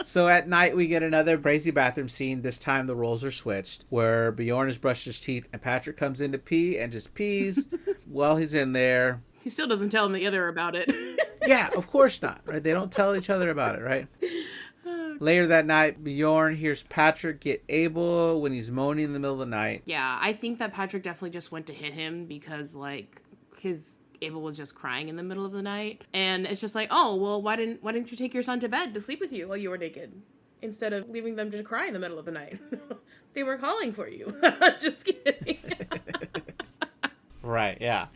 So at night, we get another crazy bathroom scene. This time, the roles are switched, where Bjorn has brushed his teeth, and Patrick comes in to pee and just pees while he's in there. He still doesn't tell the other about it. Yeah, of course not, right? They don't tell each other about it, right? Later that night, Bjorn hears Patrick get Abel when he's moaning in the middle of the night. Yeah, I think that Patrick definitely just went to hit him because, like, Abel was just crying in the middle of the night. And it's just like, oh, well, why didn't you take your son to bed to sleep with you while you were naked? Instead of leaving them to cry in the middle of the night. They were calling for you. Just kidding. Right, yeah.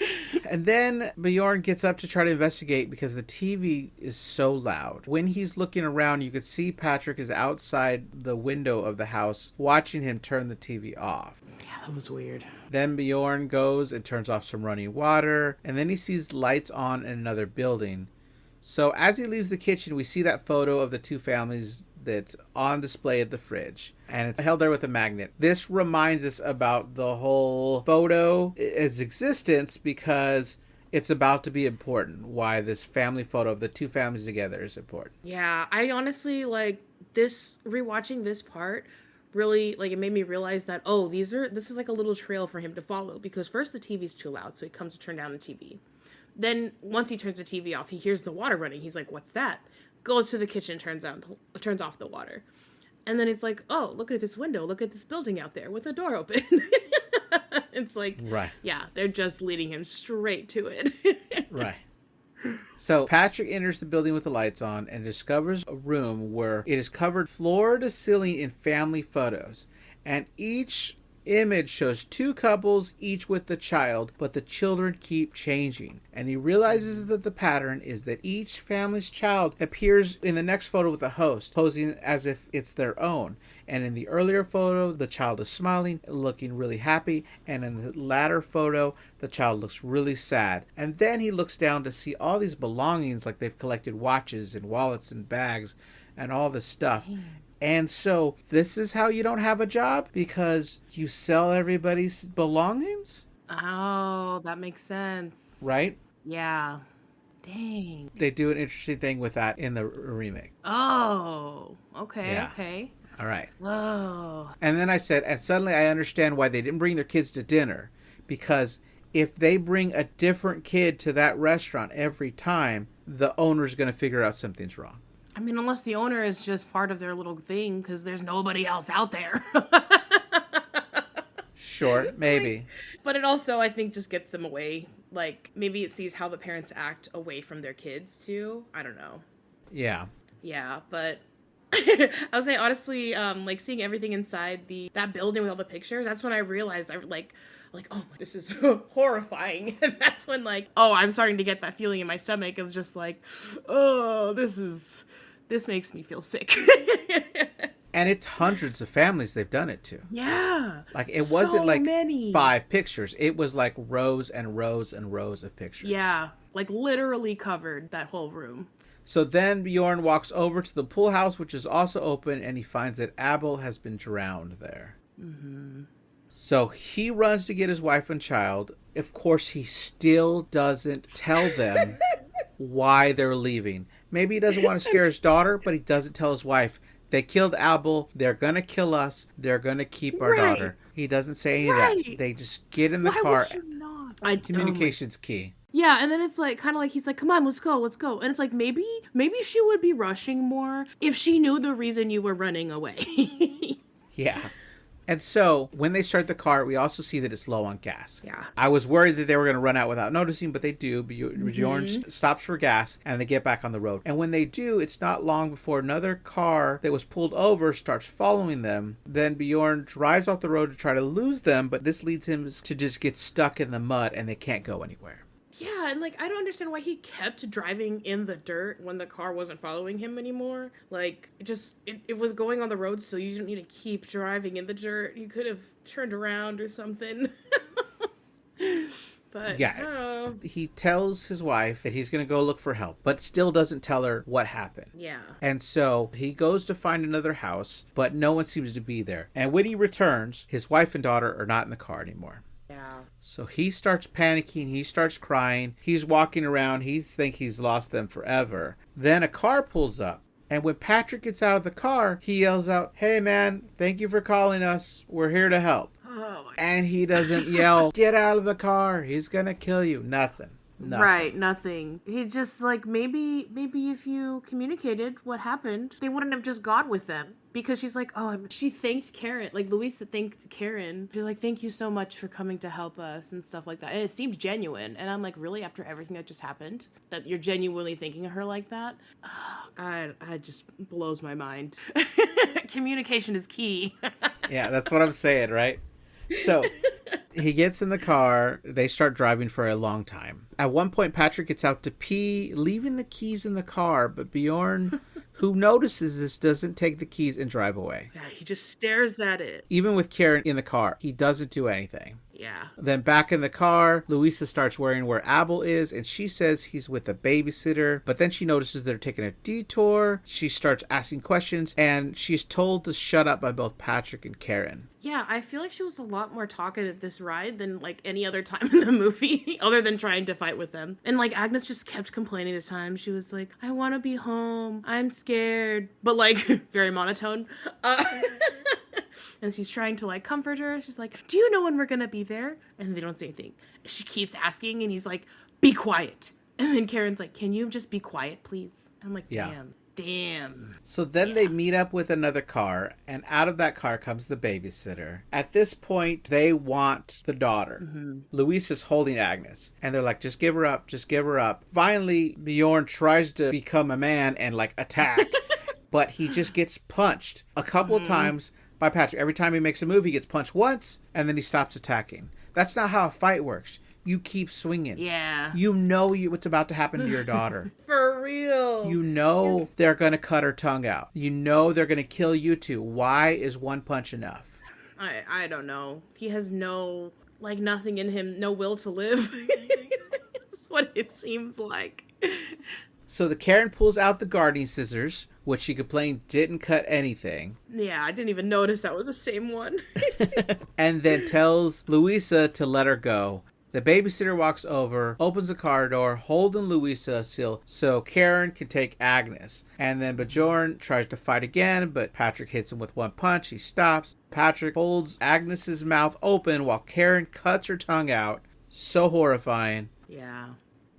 And then Bjorn gets up to try to investigate because the TV is so loud. When he's looking around, you can see Patrick is outside the window of the house watching him turn the TV off. Yeah, that was weird. Then Bjorn goes and turns off some running water, and then he sees lights on in another building. So as he leaves the kitchen, we see that photo of the two families that's on display at the fridge, and it's held there with a magnet. This reminds us about the whole photo, its existence, because it's about to be important, why this family photo of the two families together is important. Yeah, I honestly, like, rewatching this part really, like, it made me realize that, oh, this is like a little trail for him to follow, because first the TV's too loud, so he comes to turn down the TV. Then once he turns the TV off, he hears the water running. He's like, what's that? Goes to the kitchen, turns off the water. And then it's like, oh, look at this window. Look at this building out there with a door open. It's like, right. Yeah, they're just leading him straight to it. Right. So Patrick enters the building with the lights on and discovers a room where it is covered floor to ceiling in family photos. And each image shows two couples, each with the child, but the children keep changing. And he realizes that the pattern is that each family's child appears in the next photo with a host, posing as if it's their own. And in the earlier photo, the child is smiling, looking really happy. And in the latter photo, the child looks really sad. And then he looks down to see all these belongings, like they've collected watches and wallets and bags and all this stuff. And so this is how you don't have a job? Because you sell everybody's belongings? Oh, that makes sense. Right? Yeah. Dang. They do an interesting thing with that in the remake. Oh, okay, Yeah. okay. All right. Whoa. And then I said, and suddenly I understand why they didn't bring their kids to dinner. Because if they bring a different kid to that restaurant every time, the owner's going to figure out something's wrong. I mean, unless the owner is just part of their little thing, because there's nobody else out there. Sure, maybe. But it also, I think, just gets them away. Like, maybe it sees how the parents act away from their kids, too. I don't know. Yeah. Yeah, but I would say, honestly, like, seeing everything inside that building with all the pictures, that's when I realized, oh, this is horrifying. And that's when, like, oh, I'm starting to get that feeling in my stomach of just like, oh, this makes me feel sick. And it's hundreds of families they've done it to. Yeah. Like, it wasn't so like many. 5 pictures. It was like rows and rows and rows of pictures. Yeah. Like, literally covered that whole room. So then Bjorn walks over to the pool house, which is also open, and he finds that Abel has been drowned there. Mm-hmm. So he runs to get his wife and child. Of course, he still doesn't tell them why they're leaving. Maybe he doesn't want to scare his daughter, but he doesn't tell his wife. They killed Abel. They're going to kill us. They're going to keep our Right. daughter. He doesn't say any of that. Right. They just get in the Why car. would you not? Communication's key. Yeah, and then it's like kind of like he's like, "Come on, let's go, let's go." And it's like maybe she would be rushing more if she knew the reason you were running away. Yeah. And so when they start the car, we also see that it's low on gas. Yeah. I was worried that they were going to run out without noticing, but they do. Bjorn stops for gas and they get back on the road. And when they do, it's not long before another car that was pulled over starts following them. Then Bjorn drives off the road to try to lose them, but this leads him to just get stuck in the mud and they can't go anywhere. Yeah, and like I don't understand why he kept driving in the dirt when the car wasn't following him anymore. Like it was going on the road, so you didn't need to keep driving in the dirt. You could have turned around or something. But yeah, he tells his wife that he's going to go look for help, but still doesn't tell her what happened. Yeah. And so he goes to find another house, but no one seems to be there. And when he returns, his wife and daughter are not in the car anymore. Yeah. So he starts panicking. He starts crying. He's walking around. He thinks he's lost them forever. Then a car pulls up. And when Patrick gets out of the car, he yells out, "Hey, man, thank you for calling us. We're here to help." Oh my. And he doesn't yell, "Get out of the car. He's going to kill you." Nothing. Right, nothing. He just like maybe if you communicated what happened, they wouldn't have just gone with them. Because she's like, she thanked Karen. Like, Louisa thanked Karen. She's like, "Thank you so much for coming to help us," and stuff like that. And it seemed genuine. And I'm like, really? After everything that just happened? That you're genuinely thinking of her like that? I just blows my mind. Communication is key. Yeah, that's what I'm saying, right? So he gets in the car. They start driving for a long time. At one point, Patrick gets out to pee, leaving the keys in the car. But Bjorn, who notices this, doesn't take the keys and drive away. Yeah, he just stares at it. Even with Karen in the car, he doesn't do anything. Yeah. Then back in the car, Louisa starts worrying where Abel is, and she says he's with a babysitter. But then she notices they're taking a detour. She starts asking questions, and she's told to shut up by both Patrick and Karen. Yeah, I feel like she was a lot more talkative this ride than like any other time in the movie, other than trying to fight with them. And like Agnes just kept complaining this time. She was like, "I want to be home. I'm scared," but like very monotone. And she's trying to like comfort her. She's like, "Do you know when we're gonna be there?" And they don't say anything. She keeps asking, and he's like, "Be quiet." And then Karen's like, "Can you just be quiet, please?" I'm like, Damn. So then they meet up with another car, and out of that car comes the babysitter. At this point, they want the daughter. Mm-hmm. Louisa's holding Agnes, and they're like, "Just give her up, just give her up." Finally, Bjorn tries to become a man and like attack, but he just gets punched a couple of times by Patrick. Every time he makes a move, he gets punched once, and then he stops attacking. That's not how a fight works. You keep swinging. Yeah. You know what's about to happen to your daughter. For real. You know they're going to cut her tongue out. You know they're going to kill you too. Why is one punch enough? I don't know. He has nothing in him, no will to live. That's what it seems like. So the Karen pulls out the gardening scissors, which she complained didn't cut anything. Yeah, I didn't even notice that was the same one. And then tells Louisa to let her go. The babysitter walks over, opens the car door, holding Louisa still so Karen can take Agnes. And then Bjorn tries to fight again, but Patrick hits him with one punch. He stops. Patrick holds Agnes's mouth open while Karen cuts her tongue out. So horrifying. Yeah.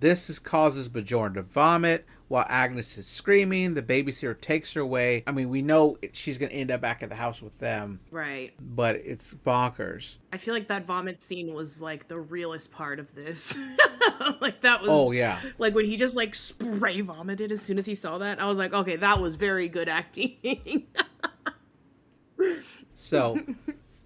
This causes Bjorn to vomit while Agnes is screaming. The babysitter takes her away. I mean, we know she's going to end up back at the house with them. Right. But it's bonkers. I feel like that vomit scene was like the realest part of this. Like that was. Oh, yeah. Like when he just like spray vomited as soon as he saw that, I was like, okay, that was very good acting. So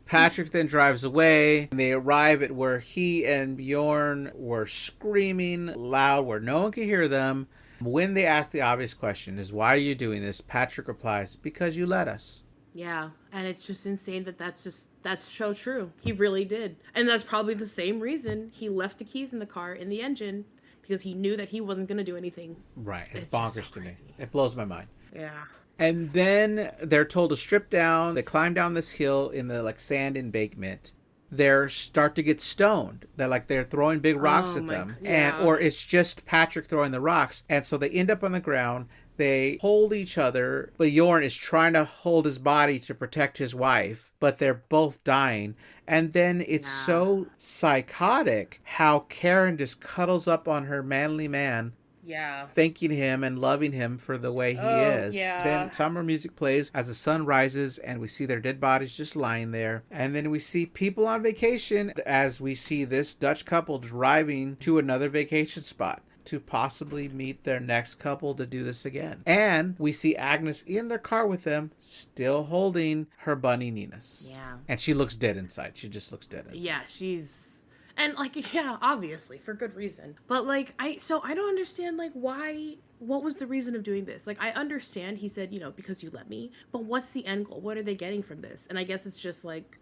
Patrick then drives away, and they arrive at where he and Bjorn were screaming loud where no one could hear them. When they ask the obvious question is, "Why are you doing this?" Patrick replies, "Because you let us." Yeah, and it's just insane that's so true. He really did. And that's probably the same reason he left the keys in the car in the engine, because he knew that he wasn't going to do anything. Right. It's just bonkers so to me. crazy. It blows my mind. Yeah. And then they're told to strip down. They climb down this hill in the like sand embankment. they start to get stoned. They're throwing big rocks Oh at my, them, and yeah. or it's just Patrick throwing the rocks, and so they end up on the ground. They hold each other, but Jorn is trying to hold his body to protect his wife, but they're both dying. And then it's Yeah. so psychotic how Karen just cuddles up on her manly man, Yeah. thanking him and loving him for the way he Oh, is. yeah. Then summer music plays as the sun rises and we see their dead bodies just lying there. And then we see people on vacation as we see this Dutch couple driving to another vacation spot to possibly meet their next couple to do this again. And we see Agnes in their car with them, still holding her bunny Ninus. Yeah. And she looks dead inside. She just looks dead inside. Yeah, she's, and like, yeah, obviously for good reason. But like, so I don't understand, like, why, what was the reason of doing this? Like, I understand he said, because you let me, but what's the end goal? What are they getting from this? And I guess it's just like,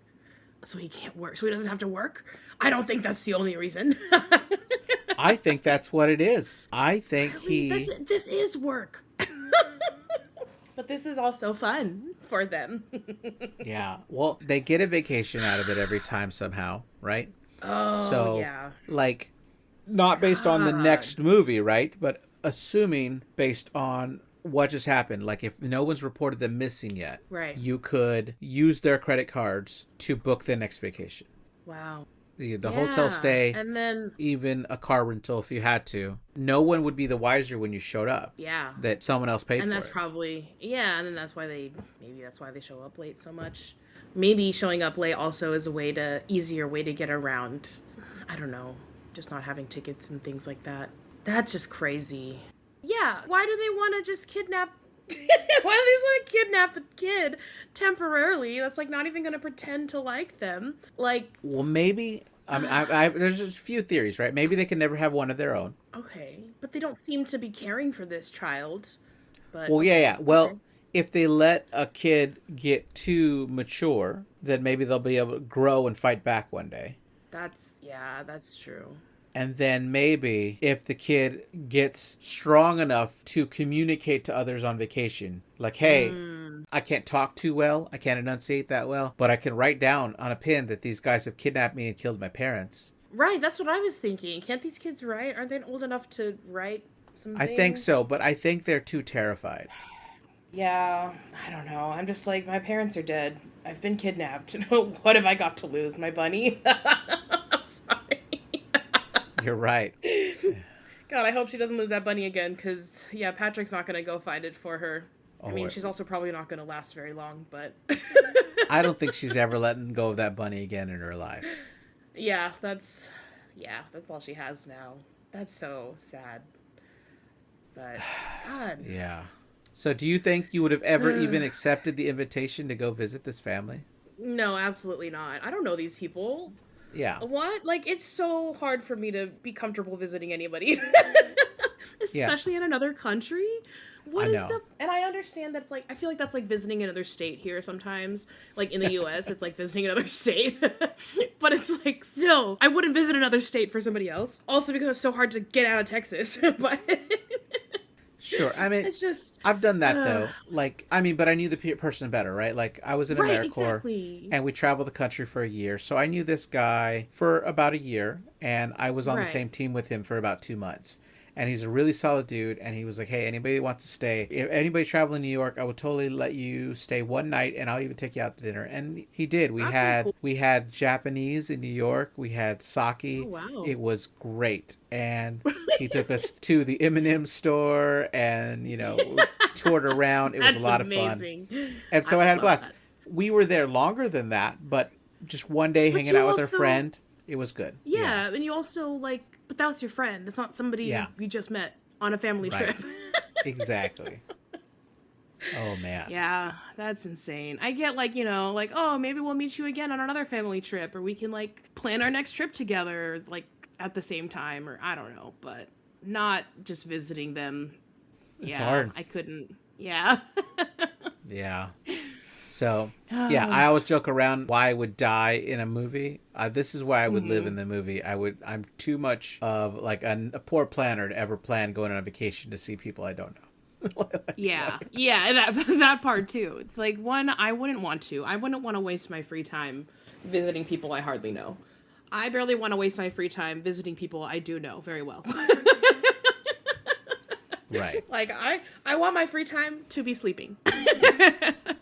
so he can't work, so he doesn't have to work. I don't think that's the only reason. I think that's what it is. I think Really? This is work. But this is also fun for them. Yeah. Well, they get a vacation out of it every time somehow, right? Oh, So, yeah. like, not based on the God. next movie, right? But assuming based on what just happened, like if no one's reported them missing yet, Right. you could use their credit cards to book the next vacation. Wow. The hotel Yeah. stay, And then, even a car rental if you had to. No one would be the wiser when you showed up yeah. that someone else paid And for that's it. probably, yeah, and then maybe that's why they show up late so much. Maybe showing up late also is easier way to get around, I don't know, just not having tickets and things like that. That's just crazy. Yeah, why do they want to just kidnap, why do they just want to kidnap a kid temporarily that's like not even going to pretend to like them? Like, Well, maybe. I mean, there's just a few theories, right? Maybe they can never have one of their own. okay, but they don't seem to be caring for this child. But Well, yeah, okay, yeah. Well, okay. if they let a kid get too mature, then maybe they'll be able to grow and fight back one day. That's true. And then maybe if the kid gets strong enough to communicate to others on vacation, like, hey, I can't talk too well, I can't enunciate that well, but I can write down on a pin that these guys have kidnapped me and killed my parents. Right, that's what I was thinking. Can't these kids write? Aren't they old enough to write some I things? think so, but I think they're too terrified. Yeah, I don't know. I'm just like, my parents are dead. I've been kidnapped. What have I got to lose? My bunny? I'm sorry. You're right. God, I hope she doesn't lose that bunny again, because, yeah, Patrick's not going to go find it for her. I mean, Oh, she's also probably not going to last very long, but... I don't think she's ever letting go of that bunny again in her life. Yeah, that's all she has now. That's so sad. But, God. Yeah. So do you think you would have ever even accepted the invitation to go visit this family? No, absolutely not. I don't know these people. Yeah. What? Like, it's so hard for me to be comfortable visiting anybody. Especially in another country. What I is know. and I understand that, like, I feel like that's like visiting another state here sometimes. Like, in the US, it's like visiting another state. But it's like, still, I wouldn't visit another state for somebody else. Also because it's so hard to get out of Texas. But... Sure. I mean, it's just... I've done that though. Like, I mean, but I knew the person better, right? Like, I was in Right, AmeriCorps exactly. and we traveled the country for a year. So I knew this guy for about a year and I was on the Right. same team with him for about 2 months. And he's a really solid dude. And he was like, hey, anybody that wants to stay, if anybody traveling to New York, I would totally let you stay one night and I'll even take you out to dinner. And he did. Okay, cool. We had Japanese in New York. We had sake. Oh, wow. It was great. And he took us to the M&M store and, toured around. It was That's a lot amazing. of fun. And so I had a love blast. that. We were there longer than that, but just one day But hanging you out with our also- friend, it was good. Yeah, and you also, like, but that was your friend. It's not somebody Yeah. you just met on a family Right. trip. Exactly. Oh, man. Yeah, that's insane. I get, like, oh, maybe we'll meet you again on another family trip, or we can, like, plan our next trip together, like, at the same time, or I don't know, but not just visiting them. It's Yeah, hard. I couldn't. Yeah. Yeah. So, yeah, I always joke around why I would die in a movie. This is why I would live in the movie. I'm too much of like a poor planner to ever plan going on a vacation to see people I don't know. Yeah, yeah, that part too. It's like, one, I wouldn't want to. I wouldn't want to waste my free time visiting people I hardly know. I barely want to waste my free time visiting people I do know very well. Right. Like I want my free time to be sleeping.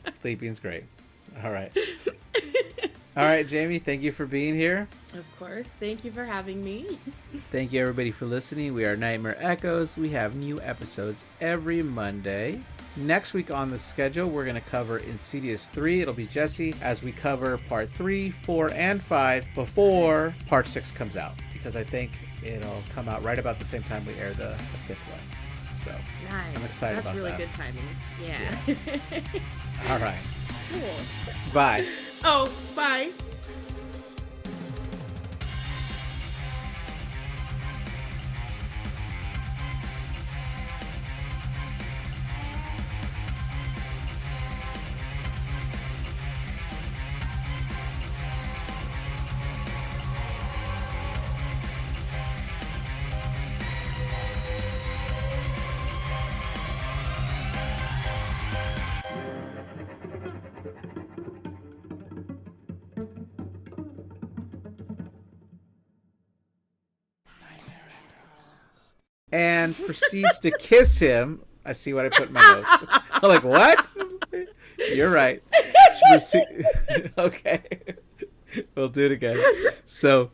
Sleeping's great. All right. All right, Jamie, thank you for being here. Of course. Thank you for having me. Thank you, everybody, for listening. We are Nightmare Echoes. We have new episodes every Monday. Next week on the schedule, we're going to cover Insidious 3. It'll be Jesse as we cover part 3, 4, and 5 before part 6 comes out, because I think it'll come out right about the same time we air the fifth one. So nice. I'm excited That's about really that. good timing. Yeah. All right. Cool. Bye. Oh, bye. And proceeds to kiss him. I see what I put in my notes. I'm like, what? You're right. Okay. We'll do it again. So